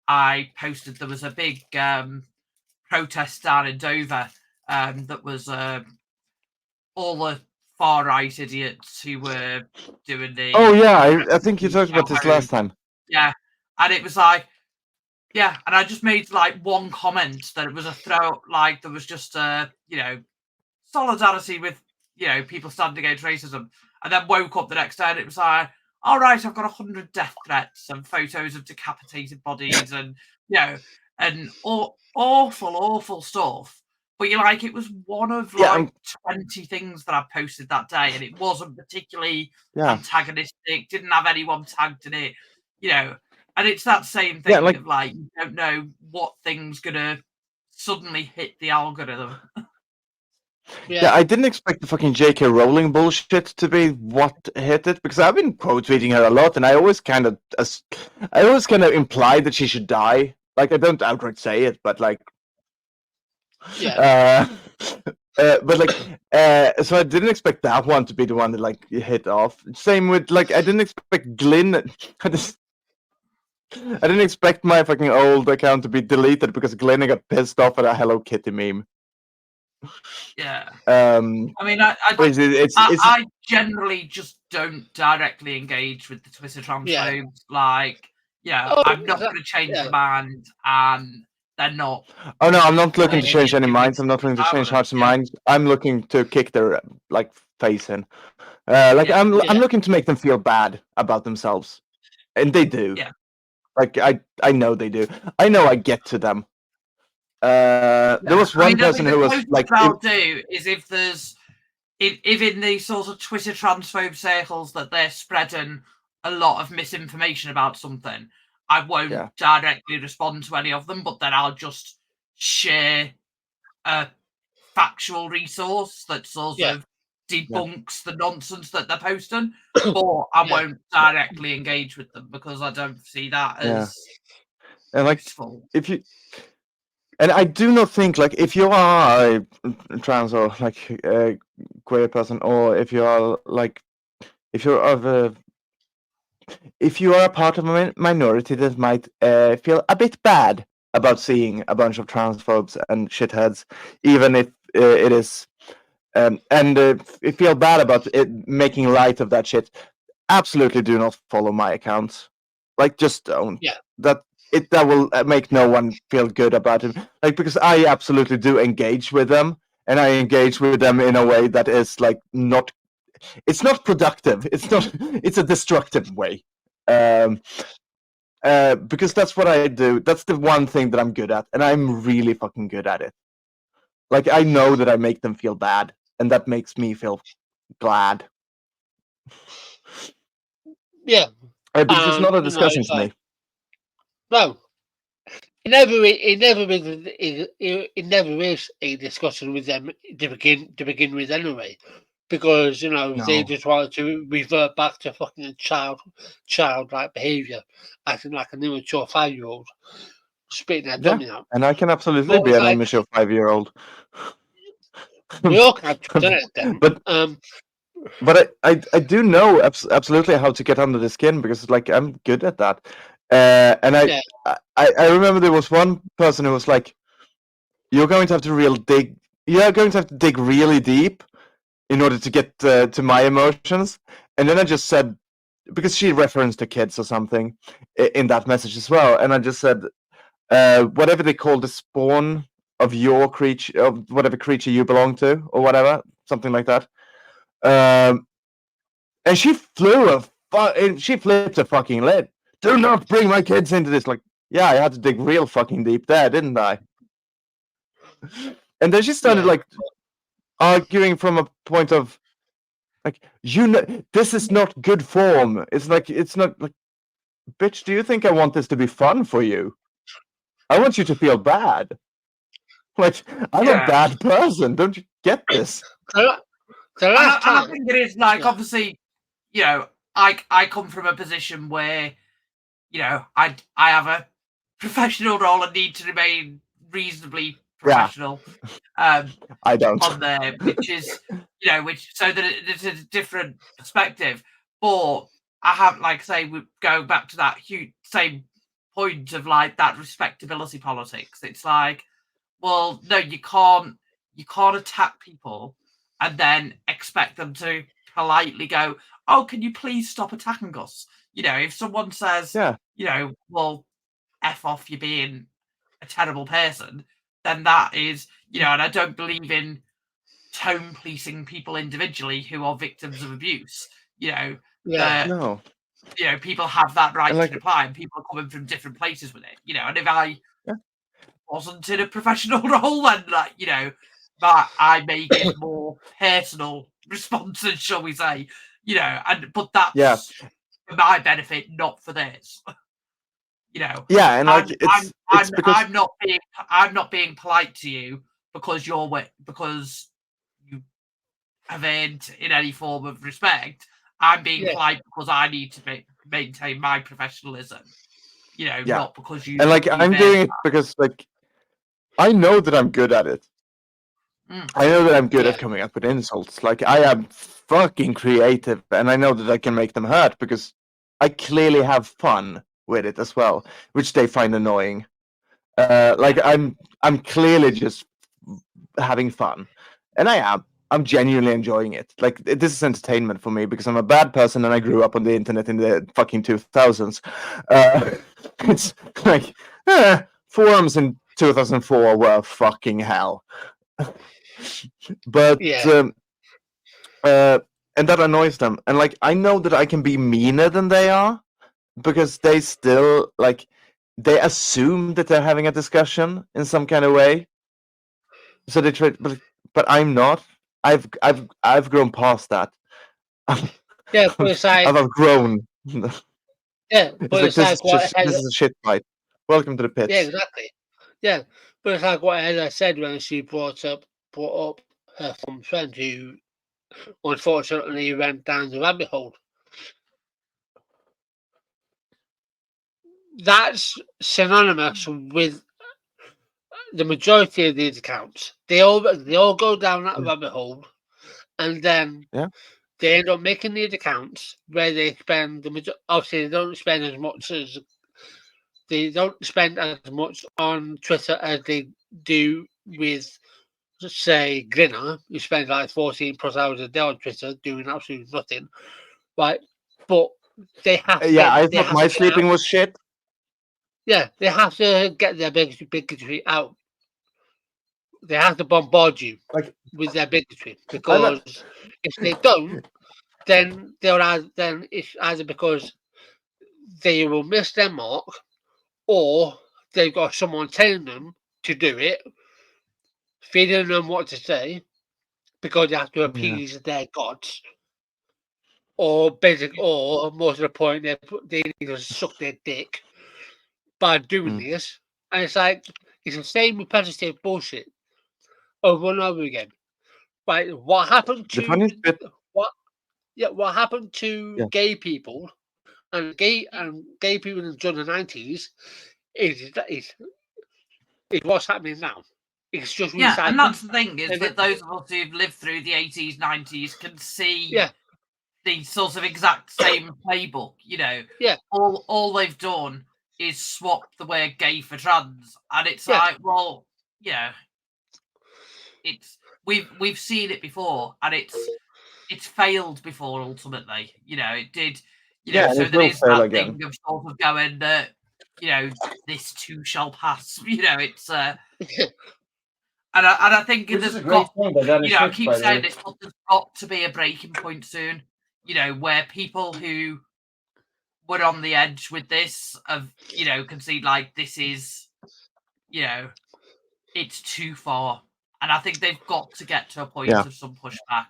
I posted there was a big protest down in Dover that was all the far right idiots who were doing the. Oh yeah, I think you talked about this last time. Yeah, and it was like, yeah, and I just made like one comment that it was a throw, like there was just solidarity with people standing against racism, and then woke up the next day and it was like, all right, I've got 100 death threats and photos of decapitated bodies and and awful stuff. But you're like, it was one of 20 things that I posted that day, and it wasn't particularly antagonistic, didn't have anyone tagged in it, and it's that same thing of like, you don't know what thing's gonna suddenly hit the algorithm. Yeah, I didn't expect the fucking J.K. Rowling bullshit to be what hit it, because I've been quote tweeting her a lot, and I always kind of imply that she should die. Like, I don't outright say it, but like, but like, so I didn't expect that one to be the one that like hit off. Same with like, I didn't expect Glyn. I didn't expect my fucking old account to be deleted because Glyn got pissed off at a Hello Kitty meme. Yeah. I mean, I generally just don't directly engage with the Twitter transphobes. Like, I'm not going to change the mind, and they're not. Oh no, I'm not looking to change any minds. I'm not looking to change hearts and minds. I'm looking to kick their like face in. I'm looking to make them feel bad about themselves, and they do. Yeah. Like I know they do. I know I get to them. There was one person who was like, "I'll do is if there's if in these sorts of Twitter transphobe circles that they're spreading a lot of misinformation about something, I won't directly respond to any of them, but then I'll just share a factual resource that sort of debunks the nonsense that they're posting, but I won't directly engage with them because I don't see that as and like useful. If you. And I do not think, like, if you are a trans or like a queer person, or if you are like, if you are a part of a minority that might feel a bit bad about seeing a bunch of transphobes and shitheads, even if it is, and feel bad about it making light of that shit, absolutely do not follow my accounts. Like, just don't. Yeah. That will make no one feel good about it. Like, because I absolutely do engage with them, and I engage with them in a way that is like not. It's not productive. It's a destructive way. Because that's what I do. That's the one thing that I'm good at, and I'm really fucking good at it. Like, I know that I make them feel bad, and that makes me feel glad. Yeah. Because it's not a discussion to me. No, it never is a discussion with them to begin with anyway, because they just wanted to revert back to fucking childlike behaviour, acting like an immature 5-year-old, spitting their dummy out. And I can absolutely be an immature 5-year-old. We all can have done it then. But I do know absolutely how to get under the skin, because like I'm good at that. And I remember there was one person who was like, you're going to have to dig really deep in order to get to my emotions. And then I just said, because she referenced the kids or something in that message as well, and I just said, whatever they call the spawn of your creature, of whatever creature you belong to, or whatever, something like that. And she she flipped a fucking lid. Do not bring my kids into this. Like, yeah, I had to dig real fucking deep there, didn't I? And then she started like arguing from a point of like, this is not good form. It's not like, bitch, do you think I want this to be fun for you? I want you to feel bad. Like, I'm a bad person. Don't you get this? I think it is like, obviously, I come from a position where I have a professional role and need to remain reasonably professional. I don't. On there, which is, so that it's a different perspective. But I have, like, say, we go back to that huge same point of like that respectability politics. It's like, well, no, you can't attack people and then expect them to politely go, oh, can you please stop attacking us? If someone says, well, F off, you're being a terrible person, then that is, and I don't believe in tone policing people individually who are victims of abuse. No. People have that right to reply, and people are coming from different places with it. And if I wasn't in a professional role, then I may give more personal responses, shall we say? But that's for my benefit, not for theirs. Yeah, and like it's because I'm not being polite to you because you have earned in any form of respect. I'm being polite because I need to maintain my professionalism. Not because you. And like I'm doing it because like I know that I'm good at it. I know that I'm good at coming up with insults. Like I am fucking creative, and I know that I can make them hurt because I clearly have fun with it as well, which they find annoying. I'm clearly just having fun, and I'm genuinely enjoying it. Like this is entertainment for me because I'm a bad person and I grew up on the internet in the fucking 2000s. It's like forums in 2004 were fucking hell. But and that annoys them. And like I know that I can be meaner than they are because they still like they assume that they're having a discussion in some kind of way. So they try, but I'm not. I've grown past that. Yeah, but it's like I've outgrown. Yeah, but it's like this is a shit fight. Welcome to the pits. Yeah, exactly. Yeah, but it's like what Ella said when she brought up her friend who unfortunately went down the rabbit hole. That's synonymous with the majority of these accounts. They all go down that rabbit hole, and then they end up making these accounts where they spend obviously they don't spend as much on Twitter as they do with, say, Grinner, who spends like 14 plus hours a day on Twitter doing absolutely nothing, right? But they have to I thought my sleeping was shit. Yeah, they have to get their bigotry out. They have to bombard you with their bigotry because if they don't, then it's either because they will miss their mark or they've got someone telling them to do it, feeding them what to say because they have to appease their gods, or most of the point they need to suck their dick by doing this, and it's like it's the same repetitive bullshit over and over again. Right? What happened to what happened to gay people and gay people during the 90s is what's happening now. It's just recycling. And that's the thing is that those of us who've lived through the 80s, 90s can see the sort of exact same playbook. All they've done is swap the word gay for trans, and it's like, well, it's we've seen it before, and it's failed before. Ultimately, it did. So there is that thing of sort of going that this too shall pass. It's and I think there's got. I keep saying this, but there's got to be a breaking point soon. Where people who were on the edge with this can see like this is, it's too far. And I think they've got to get to a point of some pushback.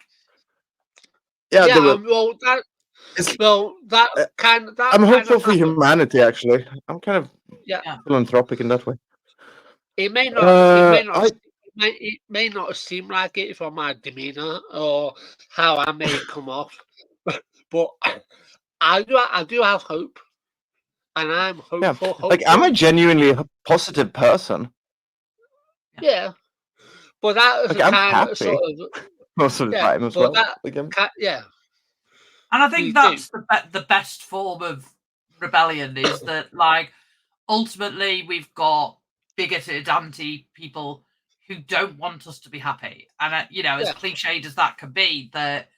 I'm hopeful for humanity. Actually, I'm kind of philanthropic in that way. It may not. It may not seem like it from my demeanor or how I may come off, but I do have hope and I'm hopeful. Like I'm a genuinely positive person. Yeah, but that is like, the I'm kind happy of sort of most of the time as well. Like, and I think that's the best form of rebellion is that, like, ultimately we've got bigoted anti-people who don't want us to be happy. And, as cliched as that can be, that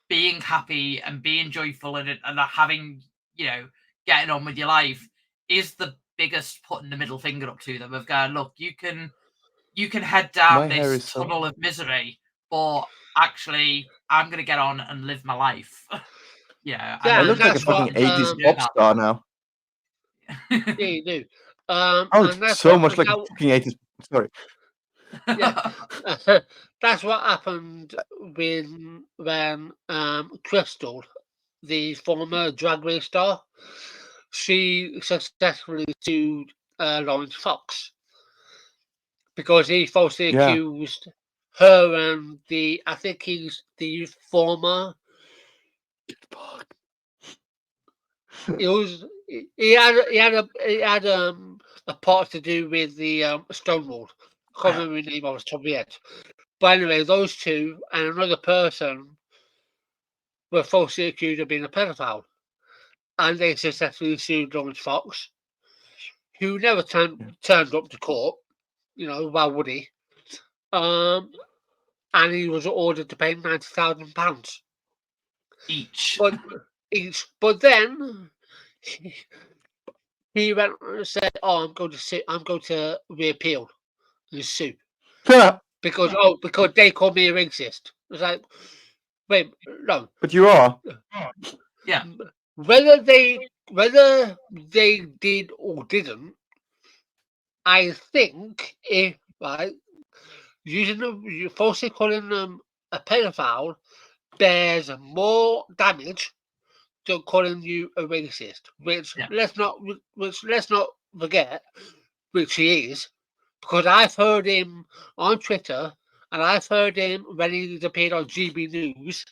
being happy and being joyful and having, getting on with your life is the biggest putting the middle finger up to them of going, look, you can head down this tunnel of misery, but actually I'm going to get on and live my life. I look like a fucking 80s pop star now. Yeah, you do. I look so much like a fucking 80s. Sorry. Yeah, that's what happened when Crystal, the former Drag Race star, she successfully sued Lawrence Fox because he falsely accused her and I think he's the former. He had a part to do with the Stonewall. I can't remember his name off the top of my head. But anyway, those two and another person were falsely accused of being a pedophile, and they successfully sued Lawrence Fox, who never turned up to court. Why would he? And he was ordered to pay £90,000 each. But then he went and said, "Oh, I'm going to reappeal and sue because they called me a racist." It's like, wait, no. But you are. Yeah. Whether they did or didn't, I think if using falsely calling them a pedophile bears more damage than calling you a racist. Which let's not forget, which he is, because I've heard him on Twitter and I've heard him when he's appeared on GB News,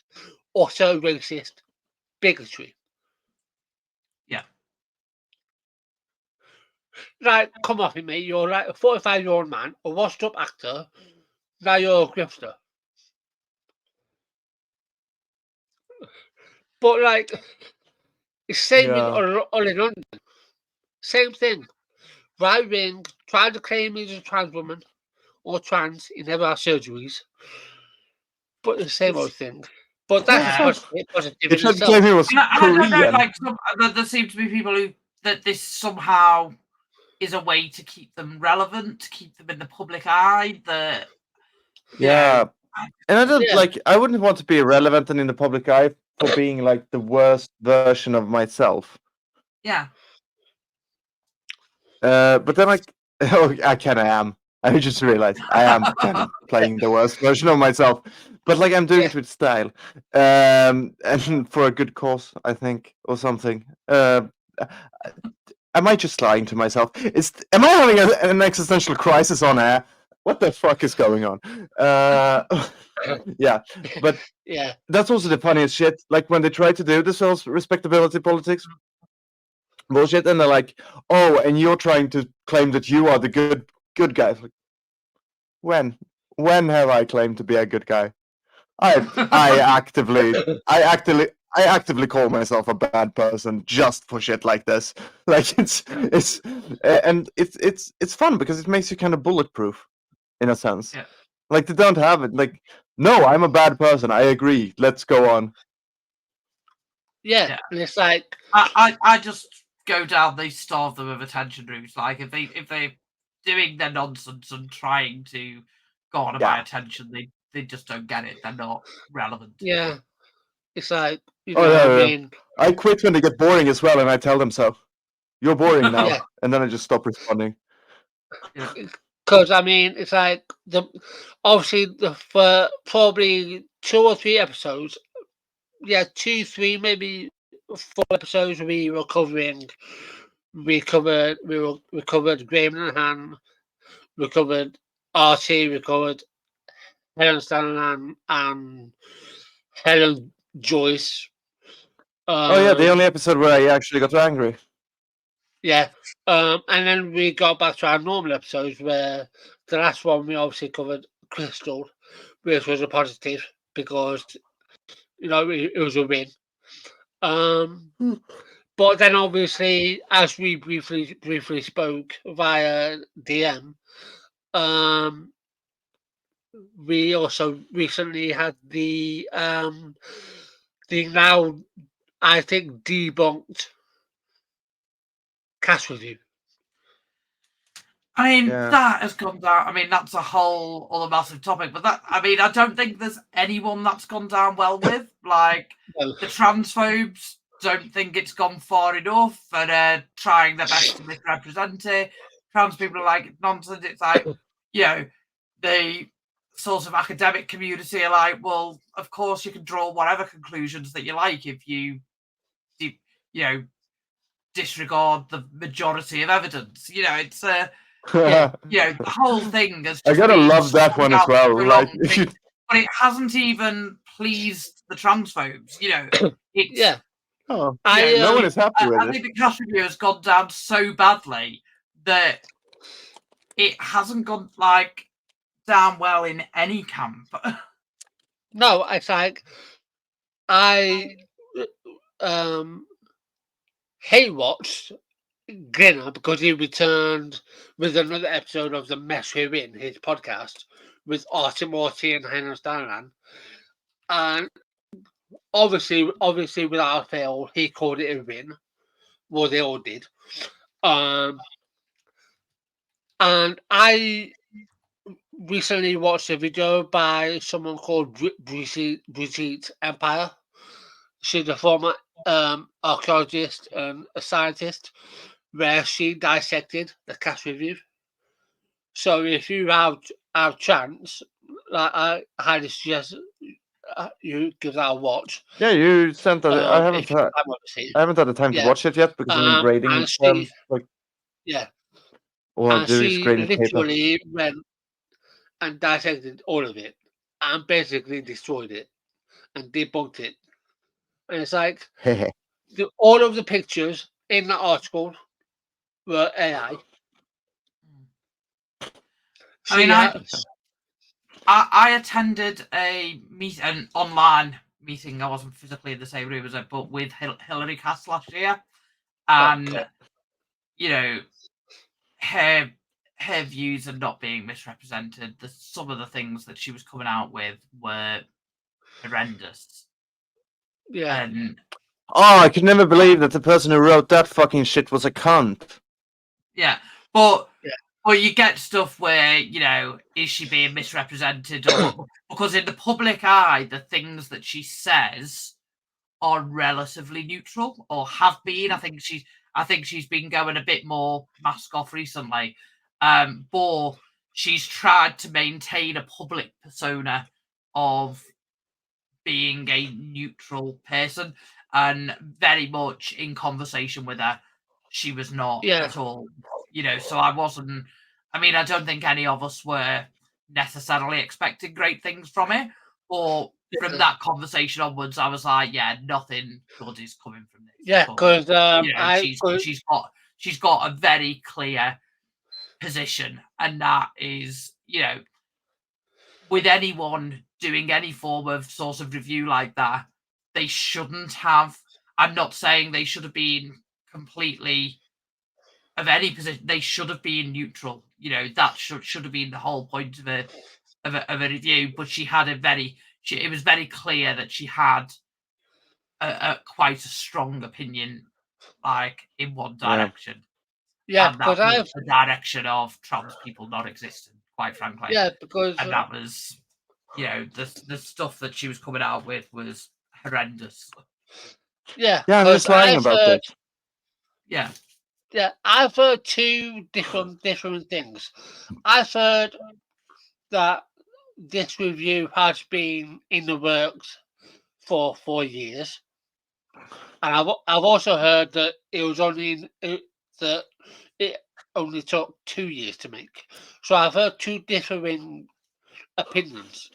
utter racist bigotry. Yeah. Like, come off me, you're like a 45-year-old man, a washed-up actor. Now you're a grifter. But like, it's same with Ollie London. Same thing. Right wing, trying to claim he's a trans woman or trans. He never had surgeries. But the same old thing. But that's positive in itself. Claim he was I don't know, like, there seem to be people that this somehow is a way to keep them relevant, to keep them in the public eye. And I don't I wouldn't want to be relevant and in the public eye for being like the worst version of myself. Yeah. But then I kind of am. I just realized I am kind of playing the worst version of myself, but like I'm doing it with style, and for a good cause, I think, or something. Am I just lying to myself? Am I having an existential crisis on air? What the fuck is going on? Yeah, but that's also the funniest shit. Like when they try to do this whole respectability politics bullshit, and they're like, "Oh, and you're trying to claim that you are the good guy." Like, when have I claimed to be a good guy? I actively call myself a bad person just for shit like this. Like it's fun because it makes you kind of bulletproof in a sense. Yeah. Like they don't have it. Like, no, I'm a bad person. I agree. Let's go on. Yeah. And it's like I just go down the starve them of attention route. Like if they're doing their nonsense and trying to go on my attention, they just don't get it. They're not relevant. Yeah. It's like, I mean, I quit when they get boring as well, and I tell them so. You're boring now, and then I just stop responding. Because I mean, it's like obviously for probably 2 or 3 episodes, 2, 3, maybe 4 episodes we were covering. We covered Graham and Han, we covered RT, we covered Helen Stanley and Helen Joyce. The only episode where I actually got angry. Yeah. And then we got back to our normal episodes where the last one we obviously covered Crystal, which was a positive because, it was a win. But then obviously, as we briefly spoke via DM, we also recently had the now, I think, debunked cast review. I mean, that has gone down. I mean, that's a whole other massive topic. But I don't think there's anyone that's gone down well with. Like, the transphobes don't think it's gone far enough, and are trying their best to misrepresent it. Trans people are like, nonsense. It's like, the sort of academic community are like, well, of course you can draw whatever conclusions that you like if you disregard the majority of evidence. It's the whole thing has just I gotta love that one as well. Like, but it hasn't even pleased the transphobes. It's no one is happy with it. I think the cast review has gone down so badly that it hasn't gone down well in any camp. No, it's like I hate watched Grinner because he returned with another episode of The Mess We're In, his podcast, with Artie Morty and Hannah Stanlan. And obviously without fail, he called it a win. Well, they all did. And I recently watched a video by someone called Brigitte Empire. She's a former archaeologist and a scientist, where she dissected the cast review. So if you have chance, I highly suggest you give that a watch. Yeah, you sent that. I haven't had the time to watch it yet because I'm in grading. And she literally went and dissected all of it and basically destroyed it and debunked it. And it's like all of the pictures in the article were AI. I attended an online meeting. I wasn't physically in the same room as her, but with Hillary Cass last year, and her views are not being misrepresented. Some of the things that she was coming out with were horrendous. Yeah. And I could never believe that the person who wrote that fucking shit was a cunt. Yeah, but you get stuff where, is she being misrepresented? Or because in the public eye, the things that she says are relatively neutral, or have been. I think she's been going a bit more mask off recently. But she's tried to maintain a public persona of being a neutral person, and very much in conversation with her, she was not at all. So I wasn't. I mean, I don't think any of us were necessarily expecting great things from it, or from that conversation onwards, I was like, yeah, nothing good is coming from this. Yeah, because she's got a very clear position, and that is, with anyone doing any form of sort of review like that, they shouldn't have. I'm not saying they should have been completely of any position. They should have been neutral. That should have been the whole point of a review. But she had it was very clear that she had a quite a strong opinion, in one direction. Yeah, and that was the direction of trans people not existing, quite frankly. Yeah, because and that was, the stuff that she was coming out with was horrendous. Yeah, I'm just lying about this. Yeah. Yeah, I've heard two different things. I've heard that this review has been in the works for 4 years, and I've also heard that it was only that it only took 2 years to make. So I've heard two differing opinions.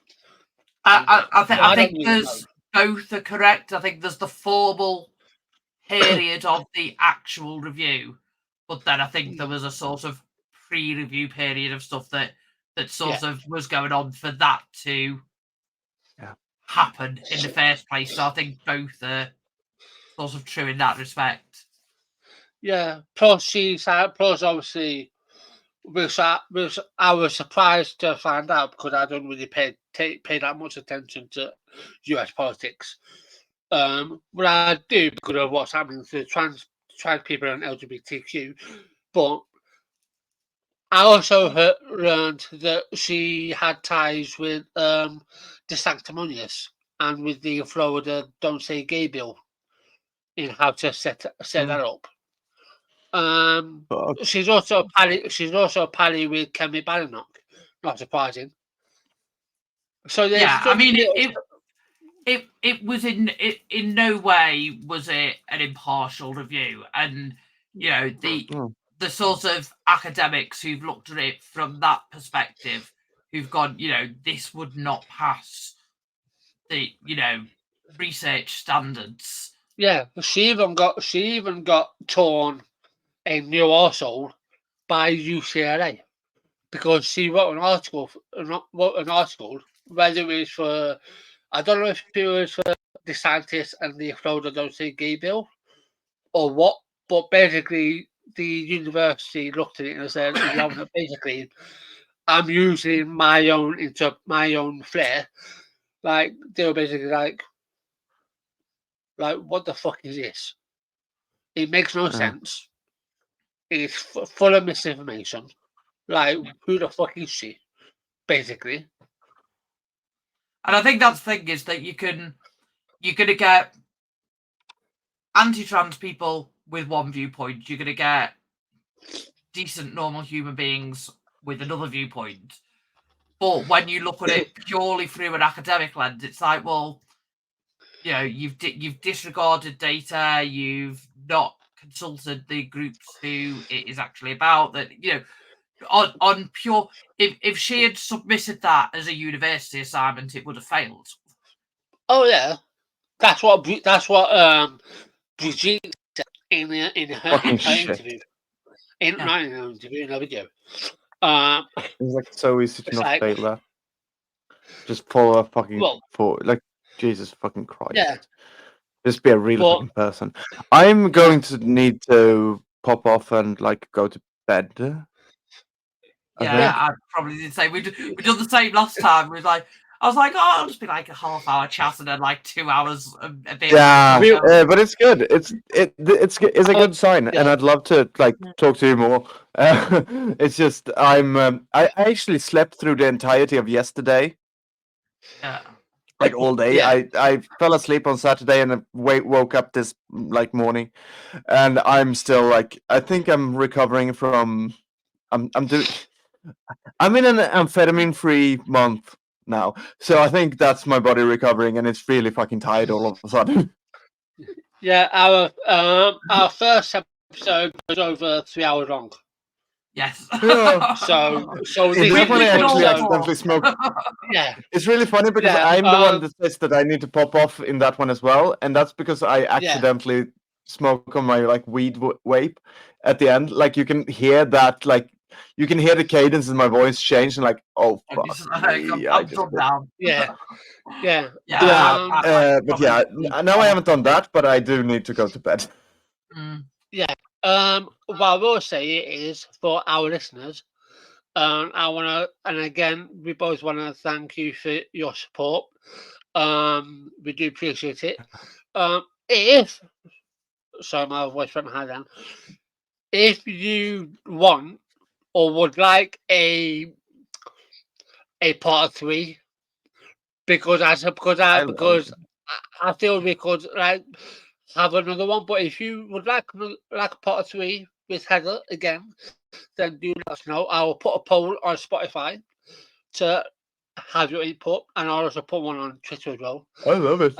I think there's both are correct. I think there's the formal period of the actual review, but then I think there was a sort of pre-review period of stuff that sort of was going on for that to happen in the first place. So I think both are sort of true in that respect. Yeah. Plus, obviously, I was surprised to find out because I don't really pay that much attention to US politics. But I do because of what's happening to trans people and LGBTQ. But I also learned that she had ties with the Sanctimonious and with the Florida Don't Say Gay bill in how to set that up. She's also a pally with Kemi Badenoch. Not surprising. So I mean, it was in no way was it an impartial review, and the sort of academics who've looked at it from that perspective, who've gone, this would not pass the research standards. Yeah, she even got torn a new arsehole by UCLA because she wrote an article. Whether it was for, I don't know if it was for DeSantis and the Florida Don't Say Gay bill or what, but basically the university looked at it and said, basically, I'm using my own flair. Like they were basically like, what the fuck is this? It makes no sense. It's full of misinformation. Like, who the fuck is she? Basically. And I think that's the thing is that you're gonna get anti-trans people with one viewpoint. You're gonna get decent, normal human beings with another viewpoint. But when you look at it purely through an academic lens, it's like, well, you've disregarded data, you've not consulted the groups who it is actually about. That on pure, if she had submitted that as a university assignment, it would have failed. Oh yeah, that's what Brigitte said in her interview. In a video. It's like so easy to not fail that. Just follow a fucking Jesus fucking Christ. Yeah. Just be a real fucking person. I'm going to need to pop off and go to bed. I probably did say we did the same last time. I was like, oh, I'll just be like a half-hour chat and then 2 hours a bit. Yeah, but it's good. It's a good sign, and I'd love to talk to you more. It's just I actually slept through the entirety of yesterday. Yeah. All day. Yeah. I fell asleep on Saturday and woke up this morning, and I'm still I think I'm recovering from. I'm in an amphetamine-free month now, so I think that's my body recovering, and it's really fucking tired all of a sudden. Yeah, our first episode was over 3 hours long. Yes. Yeah. So that one I actually accidentally smoked. Yeah. It's really funny because I'm the one that says that I need to pop off in that one as well, and that's because I accidentally smoke on my weed vape at the end. You can hear that you can hear the cadence in my voice change and oh fuck me, I'm down. Yeah. But now I haven't done that, but I do need to go to bed. Yeah. What I will say is for our listeners, I want to, and again, we both want to thank you for your support. We do appreciate it. Sorry, my voice went high then. If you want or would like a part 3, because I feel we could have another one. But if you would like part 3 with Heather again, then do let us know. I will put a poll on Spotify to have your input, and I'll also put one on Twitter as well. I love it.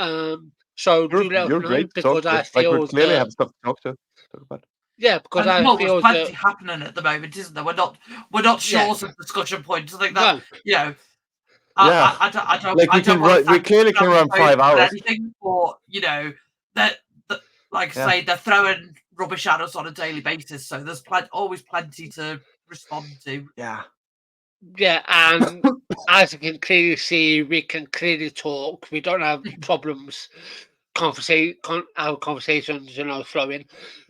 So do let us know great because I feel we clearly have stuff to talk about. Yeah, because I feel there's plenty happening at the moment, isn't there? We're not short of discussion points. I think that I don't. We clearly can run 5 hours. Anything, but that like I say, they're throwing rubbish at us on a daily basis. So there's always plenty to respond to. Yeah. Yeah, and as you can clearly see, we can clearly talk. We don't have problems our conversations, flowing.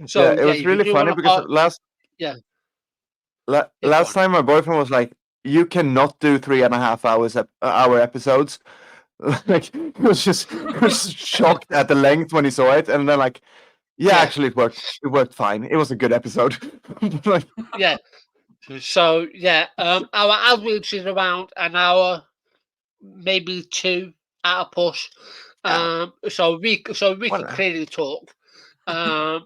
So it was really funny because last time my boyfriend was like, "You cannot do 3.5 hour episodes." Like he was just shocked at the length when he saw it, and then like, actually it worked. It worked fine. It was a good episode. Like, yeah. So our average is around an hour, maybe 2 at a push. So we can clearly talk. So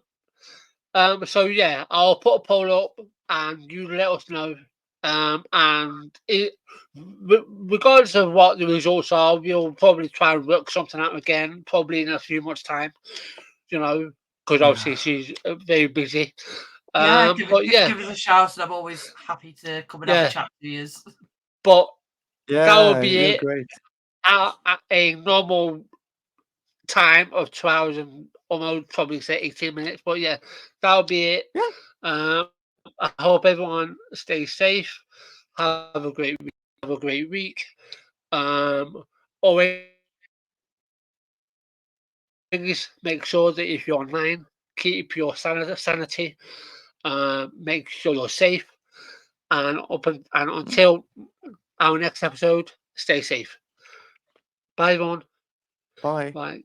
I'll put a poll up and you let us know. And regardless of what the results are, we'll probably try and work something out again, probably in a few months' time. Because obviously she's very busy. Give us a shout, and I'm always happy to come and have a chat to you. But that will be it. Great. At a normal time of 2 hours and almost probably say 18 minutes. But that'll be it. I hope everyone stays safe. Have a great week. Always make sure that if you're online, keep your sanity. Make sure you're safe. And until our next episode, stay safe. Bye, everyone. Bye. Bye.